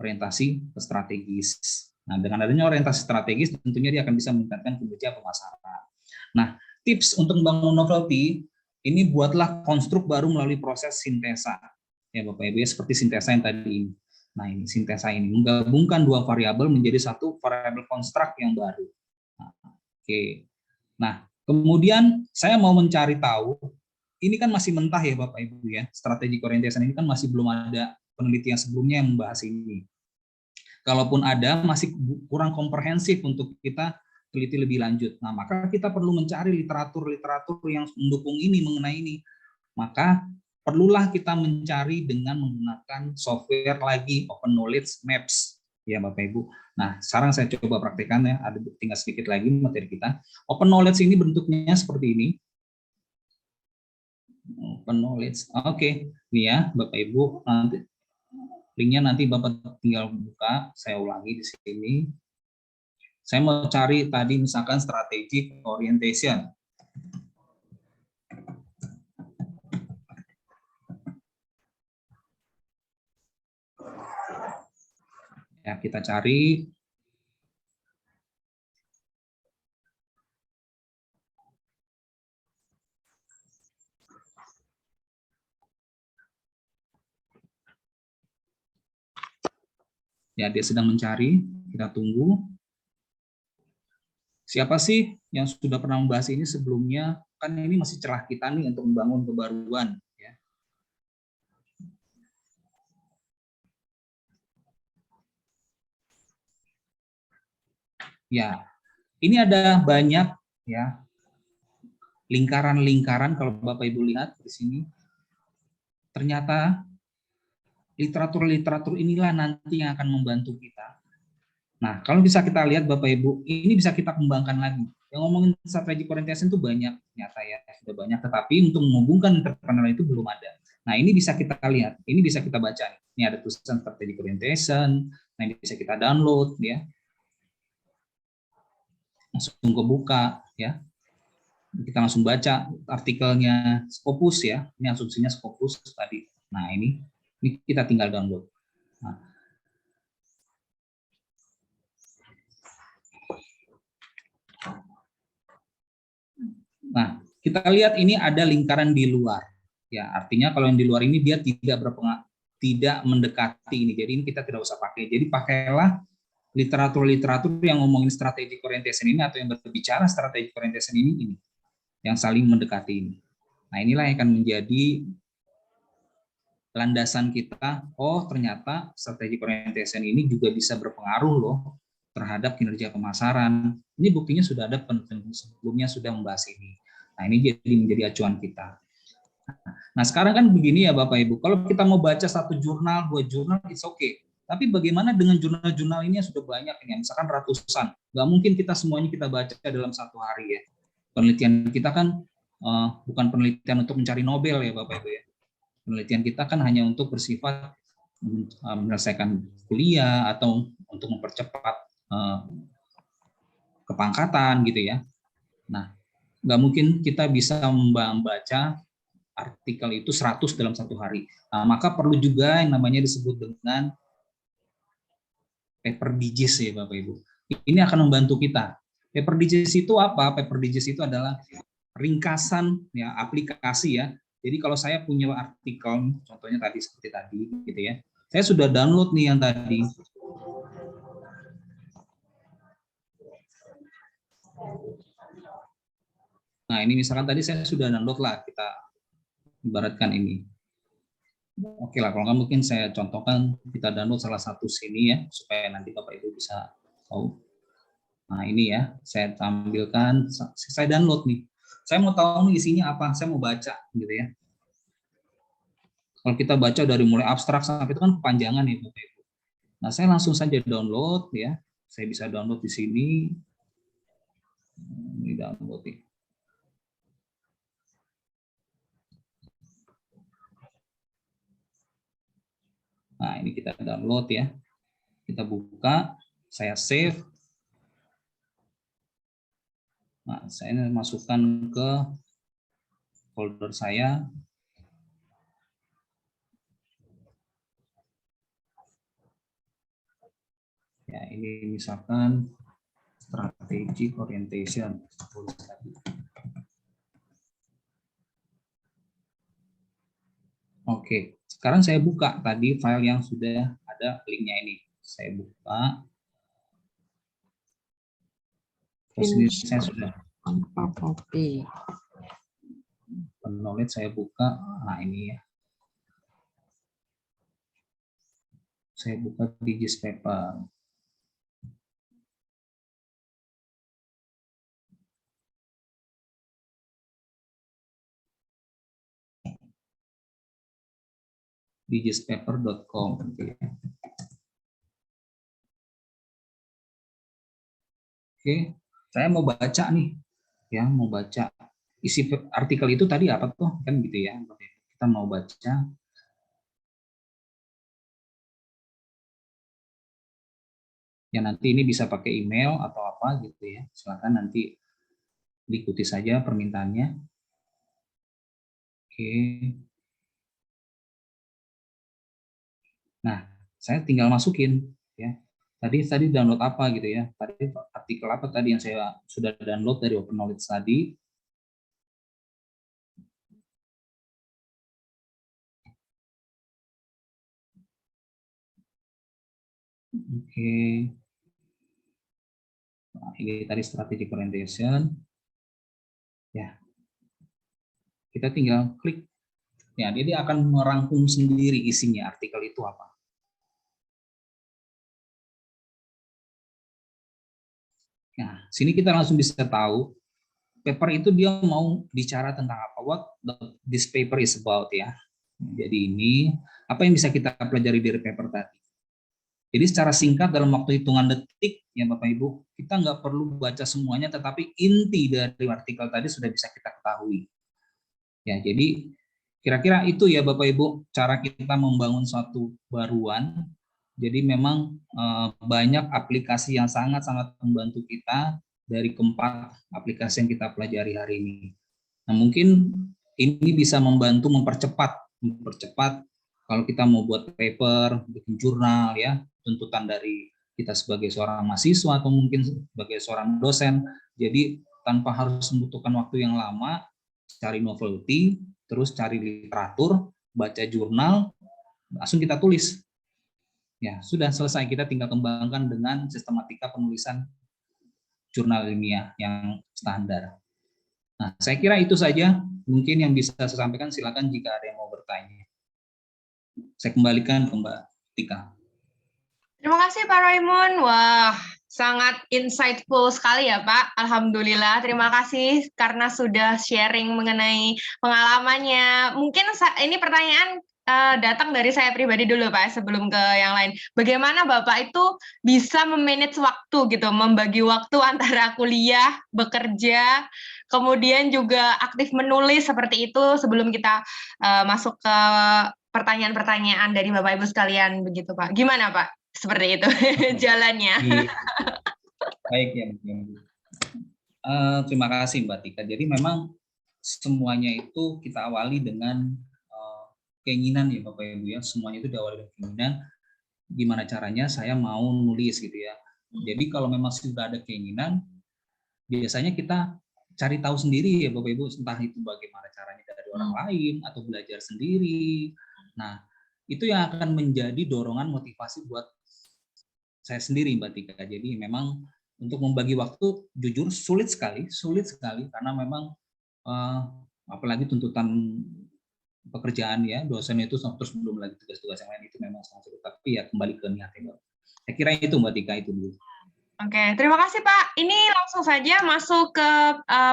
S1: orientasi strategis. Nah, dengan adanya orientasi strategis, tentunya dia akan bisa meningkatkan kinerja pemasaran. Nah, tips untuk membangun novelty, ini buatlah konstruk baru melalui proses sintesa. Ya, Bapak Ibu, seperti sintesa yang tadi ini. Nah, ini sintesa ini menggabungkan dua variabel menjadi satu variabel konstruk yang baru. Nah, oke. Nah, kemudian saya mau mencari tahu, ini kan masih mentah ya Bapak Ibu ya, strategic orientation ini kan masih belum ada penelitian sebelumnya yang membahas ini. Kalaupun ada, masih kurang komprehensif untuk kita teliti lebih lanjut. Nah, maka kita perlu mencari literatur-literatur yang mendukung ini, mengenai ini. Maka perlulah kita mencari dengan menggunakan software lagi, Open Knowledge Maps. Ya Bapak Ibu. Nah, sekarang saya coba praktekkan ya, ada tinggal sedikit lagi materi kita. Open Knowledge ini bentuknya seperti ini. Open Knowledge. Oke, ini ya Bapak Ibu, nanti linknya nanti Bapak tinggal buka, saya ulangi di sini. Saya mau cari tadi misalkan strategic orientation. Ya, kita cari. Ya, dia sedang mencari, kita tunggu. Siapa sih yang sudah pernah membahas ini sebelumnya? Kan ini masih celah kita nih untuk membangun kebaruan. Ya. Ya, ini ada banyak ya lingkaran-lingkaran kalau Bapak Ibu lihat di sini. Ternyata literatur-literatur inilah nanti yang akan membantu kita. Nah, kalau bisa kita lihat Bapak Ibu, ini bisa kita kembangkan lagi. Yang ngomongin strategic orientation itu banyak, nyata ya, sudah banyak, tetapi untuk menghubungkan entrepreneur itu belum ada. Nah, ini bisa kita lihat, ini bisa kita baca. Ini ada tulisan strategic orientation, nah ini bisa kita download ya. Langsung kebuka ya. Kita langsung baca artikelnya Scopus ya. Ini asumsinya Scopus tadi. Nah, ini kita tinggal download. Nah, kita lihat ini ada lingkaran di luar. Ya, artinya kalau yang di luar ini dia tidak mendekati ini. Jadi ini kita tidak usah pakai. Jadi pakailah literatur-literatur yang ngomongin strategic orientation ini atau yang berbicara strategic orientation ini yang saling mendekati ini. Nah, inilah yang akan menjadi landasan kita. Oh, ternyata strategic orientation ini juga bisa berpengaruh loh terhadap kinerja pemasaran. Ini buktinya sudah ada penelitian sebelumnya sudah membahas ini. Nah, ini jadi menjadi acuan kita. Nah, sekarang kan begini ya Bapak Ibu, kalau kita mau baca satu jurnal, dua jurnal, it's okay. Tapi bagaimana dengan jurnal-jurnal ini yang sudah banyak, ya, misalkan ratusan. Nggak mungkin kita semuanya kita baca dalam satu hari ya. Penelitian kita kan bukan penelitian untuk mencari Nobel ya Bapak Ibu ya. Penelitian kita kan hanya untuk bersifat menyelesaikan kuliah atau untuk mempercepat kepangkatan gitu ya. Nah, nggak mungkin kita bisa membaca artikel itu 100 dalam satu hari. Nah, maka perlu juga yang namanya disebut dengan paper digest ya Bapak Ibu. Ini akan membantu kita. Paper digest itu apa? Paper digest itu adalah ringkasan ya aplikasi ya. Jadi kalau saya punya artikel, contohnya tadi seperti tadi gitu ya. Saya sudah download nih yang tadi. Nah, ini misalkan tadi saya sudah download lah, kita ibaratkan ini. Oke lah, kalau nggak mungkin saya contohkan, kita download salah satu sini ya, supaya nanti Bapak Ibu bisa tahu. Nah, ini ya, saya tampilkan, saya download nih. Saya mau tahu nih isinya apa, saya mau baca gitu ya. Kalau kita baca dari mulai abstrak sampai itu kan kepanjangan ya Bapak Ibu. Nah, saya langsung saja download ya. Saya bisa download di sini. Ini download nih. Nah, ini kita download ya. Kita buka, saya save. Nah, saya masukkan ke folder saya. Ya, ini misalkan strategic orientation. Oke, sekarang saya buka tadi file yang sudah ada linknya ini. Saya buka. Terus ini saya sudah knowledge, saya buka. Nah, ini ya. Saya buka Digis Paper. digispaper.com. Oke, saya mau baca nih, ya mau baca isi artikel itu tadi apa tuh, kan gitu ya. Kita mau baca. Ya nanti ini bisa pakai email atau apa gitu ya. Silakan nanti diikuti saja permintaannya. Oke. Nah, saya tinggal masukin ya. Tadi download apa gitu ya. Tadi artikel apa tadi yang saya sudah download dari Open Knowledge tadi. Oke. Nah, ini tadi strategic orientation. Ya. Kita tinggal klik. Ya, dia akan merangkum sendiri isinya artikel itu apa. Nah, sini kita langsung bisa tahu paper itu dia mau bicara tentang apa, what this paper is about ya. Jadi ini apa yang bisa kita pelajari dari paper tadi. Jadi secara singkat dalam waktu hitungan detik ya Bapak Ibu, kita nggak perlu baca semuanya, tetapi inti dari artikel tadi sudah bisa kita ketahui. Ya, jadi kira-kira itu ya Bapak Ibu cara kita membangun suatu baruan. Jadi memang banyak aplikasi yang sangat-sangat membantu kita dari keempat aplikasi yang kita pelajari hari ini. Nah, mungkin ini bisa membantu mempercepat kalau kita mau buat paper, bikin jurnal ya, tuntutan dari kita sebagai seorang mahasiswa atau mungkin sebagai seorang dosen. Jadi tanpa harus membutuhkan waktu yang lama, cari novelty, terus cari literatur, baca jurnal, langsung kita tulis. Ya, sudah selesai, kita tinggal kembangkan dengan sistematika penulisan jurnal ilmiah yang standar. Nah, saya kira itu saja mungkin yang bisa saya sampaikan, silakan jika ada yang mau bertanya. Saya kembalikan ke Mbak Tika.
S2: Terima kasih Pak Raymond. Wah, sangat insightful sekali ya Pak. Alhamdulillah. Terima kasih karena sudah sharing mengenai pengalamannya. Mungkin ini pertanyaan datang dari saya pribadi dulu Pak, sebelum ke yang lain. Bagaimana Bapak itu bisa memanage waktu gitu, membagi waktu antara kuliah, bekerja, kemudian juga aktif menulis seperti itu sebelum kita masuk ke pertanyaan-pertanyaan dari Bapak Ibu sekalian begitu Pak. Gimana Pak? Seperti itu jalannya.
S1: Baik ya, terima kasih Mbak Tika. Jadi memang semuanya itu kita awali dengan keinginan ya Bapak Ibu ya. Semuanya itu diawali dengan keinginan. Gimana caranya saya mau nulis gitu ya. Jadi kalau memang sudah ada keinginan, biasanya kita cari tahu sendiri ya Bapak Ibu, entah itu bagaimana caranya dari orang lain atau belajar sendiri. Nah, itu yang akan menjadi dorongan motivasi buat saya sendiri Mbak Tika. Jadi memang untuk membagi waktu jujur sulit sekali karena memang apalagi tuntutan pekerjaan ya, dosen itu terus belum lagi tugas-tugas yang lain, itu memang sangat sulit. Tapi ya kembali ke niatnya. Saya kira itu Mbak Tika, itu dulu.
S2: Oke, terima kasih Pak. Ini langsung saja masuk ke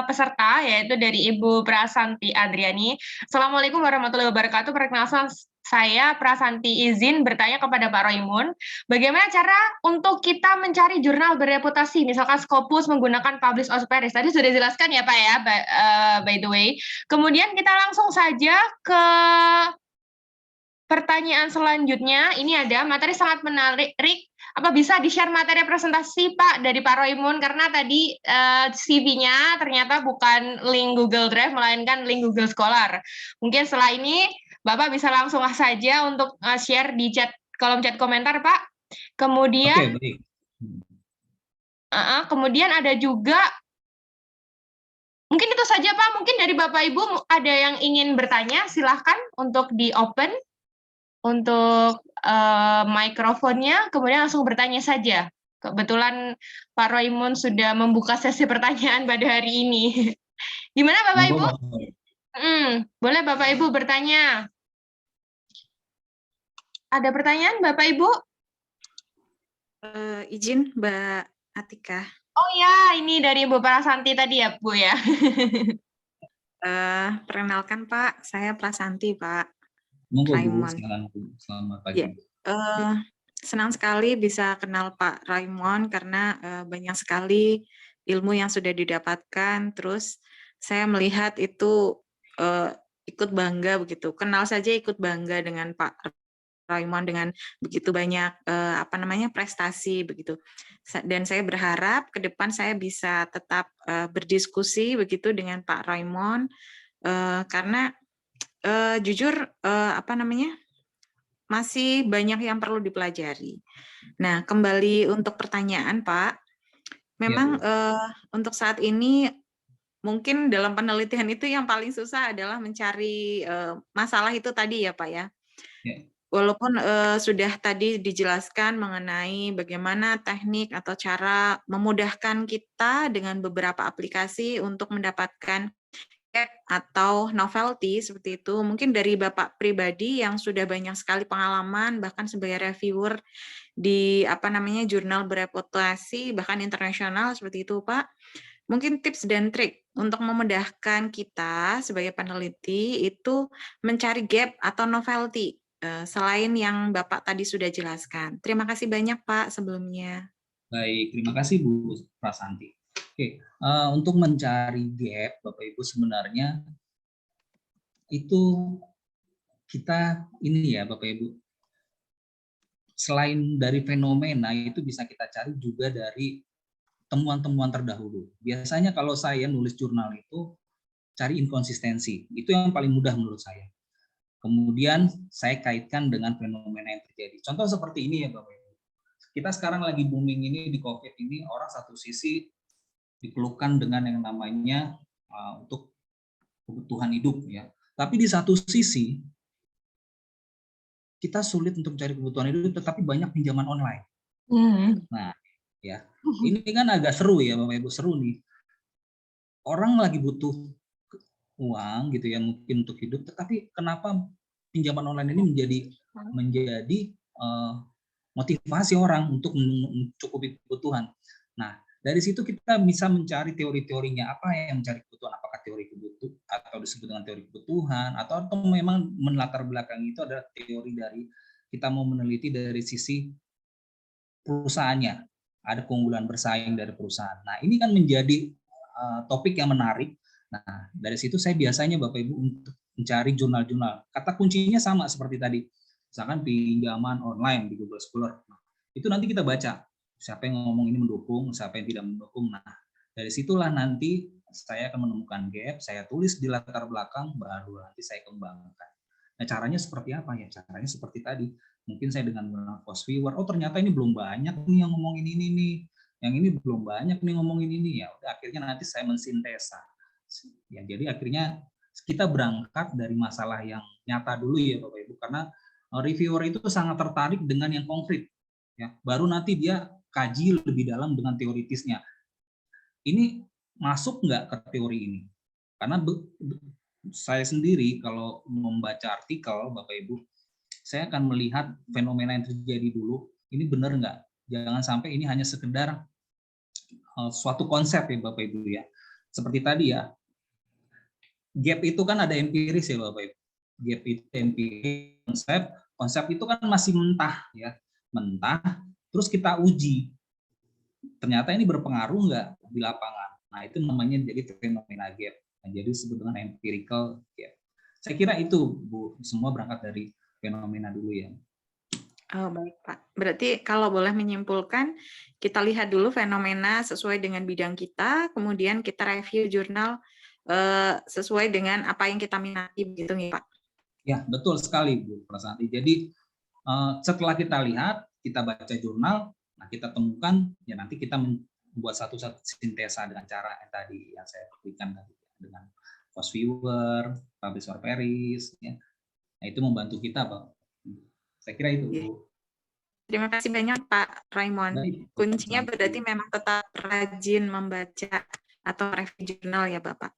S2: peserta, yaitu dari Ibu Prasanti Adriani. Assalamualaikum warahmatullahi wabarakatuh. Perkenalkan, saya Prasanti izin bertanya kepada Pak Roymun, bagaimana cara untuk kita mencari jurnal bereputasi, misalkan Scopus menggunakan Publish Osperis. Tadi sudah dijelaskan ya Pak ya, by the way. Kemudian kita langsung saja ke pertanyaan selanjutnya. Ini ada materi sangat menarik. Apa bisa di-share materi presentasi Pak dari Pak Roymun, karena tadi CV-nya ternyata bukan link Google Drive melainkan link Google Scholar. Mungkin setelah ini Bapak bisa langsung saja untuk share di kolom chat komentar Pak. Kemudian
S1: Oke, baik.
S2: Kemudian ada juga, mungkin itu saja Pak. Mungkin dari Bapak Ibu ada yang ingin bertanya, silahkan untuk di-open untuk mikrofonnya, kemudian langsung bertanya saja. Kebetulan Pak Roymun sudah membuka sesi pertanyaan pada hari ini. Gimana Bapak Ibu? Boleh Bapak Ibu bertanya. Ada pertanyaan Bapak Ibu?
S3: Izin Mbak Atika.
S2: Oh ya, ini dari Bu Prasanti tadi ya Bu ya.
S3: Perkenalkan Pak, saya Prasanti Pak.
S1: Monggo Bu,
S3: Raymond.
S1: Selamat pagi.
S3: Senang sekali bisa kenal Pak Raymond karena banyak sekali ilmu yang sudah didapatkan. Terus saya melihat itu ikut bangga begitu. Kenal saja ikut bangga dengan Pak Raymond dengan begitu banyak prestasi begitu. Dan saya berharap ke depan saya bisa tetap berdiskusi begitu dengan Pak Raymond karena jujur masih banyak yang perlu dipelajari. Nah, kembali untuk pertanyaan Pak, memang untuk saat ini mungkin dalam penelitian itu yang paling susah adalah mencari masalah itu tadi ya Pak ya. Walaupun sudah tadi dijelaskan mengenai bagaimana teknik atau cara memudahkan kita dengan beberapa aplikasi untuk mendapatkan atau novelty seperti itu, mungkin dari Bapak pribadi yang sudah banyak sekali pengalaman bahkan sebagai reviewer di jurnal bereputasi bahkan internasional seperti itu Pak, mungkin tips dan trik untuk memudahkan kita sebagai peneliti itu mencari gap atau novelty selain yang Bapak tadi sudah jelaskan. Terima kasih banyak Pak sebelumnya.
S1: Baik, terima kasih Bu Prasanti. Oke, untuk mencari gap, Bapak Ibu, sebenarnya itu kita ini ya Bapak Ibu, selain dari fenomena itu bisa kita cari juga dari temuan-temuan terdahulu. Biasanya kalau saya nulis jurnal itu cari inkonsistensi, itu yang paling mudah menurut saya. Kemudian saya kaitkan dengan fenomena yang terjadi. Contoh seperti ini ya Bapak Ibu. Kita sekarang lagi booming ini di COVID ini, orang satu sisi dikeluhkan dengan yang namanya untuk kebutuhan hidup ya. Tapi di satu sisi kita sulit untuk mencari kebutuhan hidup, tetapi banyak pinjaman online. Nah, ya ini kan agak seru ya Bapak Ibu, seru nih. Orang lagi butuh uang gitu ya mungkin untuk hidup, tetapi kenapa pinjaman online ini menjadi motivasi orang untuk mencukupi kebutuhan. Nah, dari situ kita bisa mencari teori-teorinya, apa yang mencari kebutuhan, apakah teori kebutuhan atau disebut dengan teori kebutuhan atau memang melatar belakang itu adalah teori dari kita mau meneliti dari sisi perusahaannya, ada keunggulan bersaing dari perusahaan. Nah, ini kan menjadi topik yang menarik. Nah, dari situ saya biasanya Bapak Ibu untuk mencari jurnal-jurnal. Kata kuncinya sama seperti tadi. Misalkan pinjaman online di Google Scholar. Nah, itu nanti kita baca siapa yang ngomong ini mendukung, siapa yang tidak mendukung. Nah, dari situlah nanti saya akan menemukan gap, saya tulis di latar belakang, baru nanti saya kembangkan. Nah, caranya seperti apa ya? Caranya seperti tadi. Mungkin saya dengan menggunakan post viewer, oh ternyata ini belum banyak nih yang ngomongin ini nih. Yang ini belum banyak nih ngomongin ini. Ya udah, akhirnya nanti saya mensintesa. Ya, jadi akhirnya kita berangkat dari masalah yang nyata dulu ya Bapak Ibu, karena reviewer itu sangat tertarik dengan yang konkret. Ya, baru nanti dia kaji lebih dalam dengan teoritisnya. Ini masuk nggak ke teori ini? Karena saya sendiri kalau membaca artikel Bapak Ibu, saya akan melihat fenomena yang terjadi dulu, ini benar nggak? Jangan sampai ini hanya sekedar suatu konsep ya Bapak Ibu ya. Seperti tadi ya, gap itu kan ada empiris ya Bapak Ibu. Gap itu empiris, konsep itu kan masih mentah ya, mentah. Terus kita uji, ternyata ini berpengaruh nggak di lapangan. Nah itu namanya jadi fenomena gap. Nah, jadi disebut dengan empirical gap. Saya kira itu Bu, semua berangkat dari fenomena dulu ya.
S3: Oh baik Pak. Berarti kalau boleh menyimpulkan, kita lihat dulu fenomena sesuai dengan bidang kita, kemudian kita review jurnal sesuai dengan apa yang kita minati, begitu nih Pak?
S1: Ya betul sekali Bu Prasanti. Jadi setelah kita lihat, kita baca jurnal, nah kita temukan, ya nanti kita membuat satu sintesa dengan cara yang tadi yang saya berikan tadi dengan cost viewer, publish or perish, ya. Nah itu membantu kita Pak. Saya kira itu Bu.
S3: Terima kasih banyak Pak Raymond.
S1: Baik,
S3: Kuncinya
S1: Pak.
S3: berarti memang tetap rajin membaca atau review jurnal ya Bapak.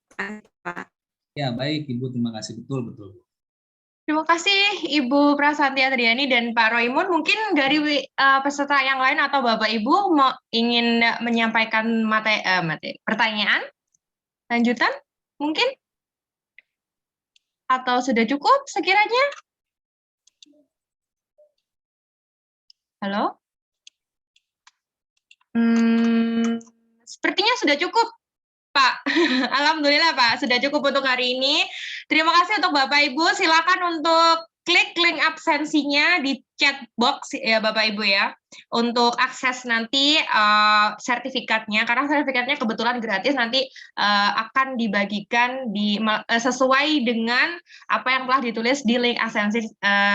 S3: Pak.
S1: Ya baik Ibu, terima kasih betul.
S2: Terima kasih Ibu Prasanti Adriani dan Pak Roymond. Mungkin dari peserta yang lain atau Bapak Ibu ingin menyampaikan materi pertanyaan lanjutan mungkin? Atau sudah cukup sekiranya? Halo? Sepertinya sudah cukup, Pak. Alhamdulillah, Pak. Sudah cukup untuk hari ini. Terima kasih untuk Bapak Ibu. Silakan untuk klik link absensinya di chat box ya Bapak Ibu ya. Untuk akses nanti sertifikatnya, karena sertifikatnya kebetulan gratis, nanti akan dibagikan sesuai dengan apa yang telah ditulis di link absensi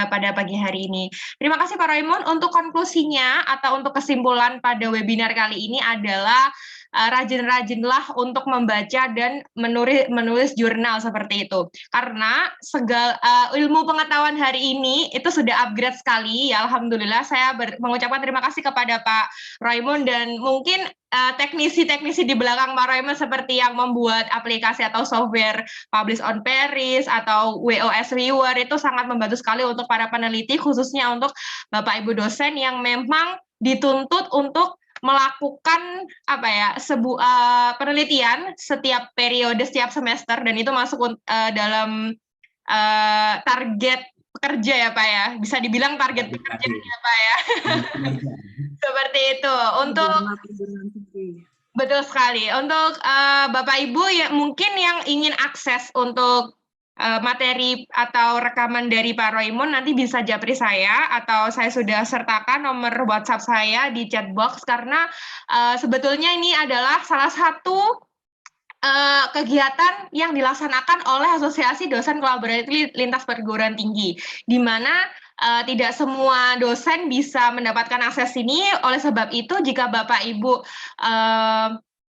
S2: pada pagi hari ini. Terima kasih Pak Raymond. Untuk konklusinya atau untuk kesimpulan pada webinar kali ini adalah rajin-rajinlah untuk membaca dan menulis jurnal seperti itu. Karena ilmu pengetahuan hari ini itu sudah upgrade sekali. Ya, alhamdulillah saya mengucapkan terima kasih kepada Pak Raymond dan mungkin teknisi-teknisi di belakang Pak Raymond seperti yang membuat aplikasi atau software Publish on Paris atau WOS Viewer itu sangat membantu sekali untuk para peneliti, khususnya untuk Bapak Ibu dosen yang memang dituntut untuk melakukan sebuah penelitian setiap periode, setiap semester, dan itu masuk dalam target pekerja ya Pak ya, bisa dibilang target pekerjaan ya Pak ya. Seperti itu. Untuk betul sekali. Untuk Bapak Ibu mungkin yang ingin akses untuk materi atau rekaman dari Pak Raymond, nanti bisa japri saya, atau saya sudah sertakan nomor WhatsApp saya di chat box, karena sebetulnya ini adalah salah satu kegiatan yang dilaksanakan oleh Asosiasi Dosen Kolaboratif Lintas Perguruan Tinggi, di mana tidak semua dosen bisa mendapatkan akses ini. Oleh sebab itu, jika Bapak Ibu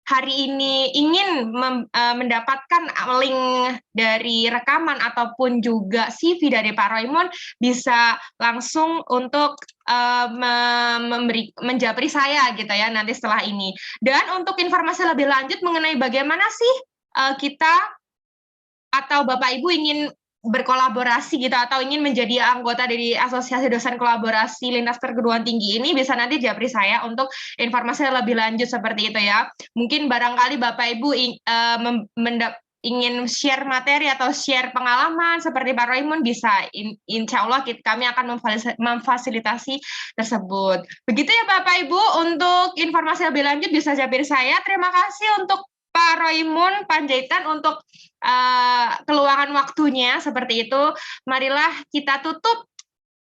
S2: hari ini ingin mendapatkan link dari rekaman ataupun juga CV dari Pak Raymond, bisa langsung untuk menjapri saya gitu ya nanti setelah ini. Dan untuk informasi lebih lanjut mengenai bagaimana sih kita atau Bapak Ibu ingin berkolaborasi gitu atau ingin menjadi anggota dari Asosiasi Dosen Kolaborasi Lintas Perguruan Tinggi ini, bisa nanti japri saya untuk informasi lebih lanjut seperti itu ya. Mungkin barangkali Bapak Ibu ingin share materi atau share pengalaman seperti Pak Raymond, bisa, insya Allah kami akan memfasilitasi tersebut. Begitu ya Bapak Ibu, untuk informasi lebih lanjut bisa japri saya. Terima kasih untuk Pak Raymond Panjaitan untuk keluangan waktunya seperti itu. Marilah kita tutup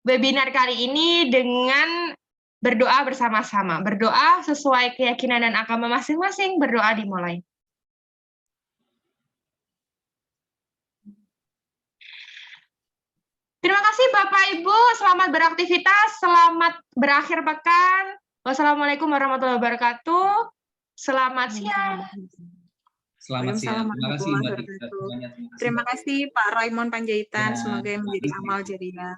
S2: webinar kali ini dengan berdoa bersama-sama. Berdoa sesuai keyakinan dan agama masing-masing. Berdoa dimulai. Terima kasih Bapak Ibu, selamat beraktivitas, selamat berakhir pekan. Wassalamualaikum warahmatullahi wabarakatuh. Selamat siang.
S1: Selamat siang. Terima kasih Mbak Tika.
S3: Terima kasih Pak Raymond Panjaitan, semoga menjadi amal jariah.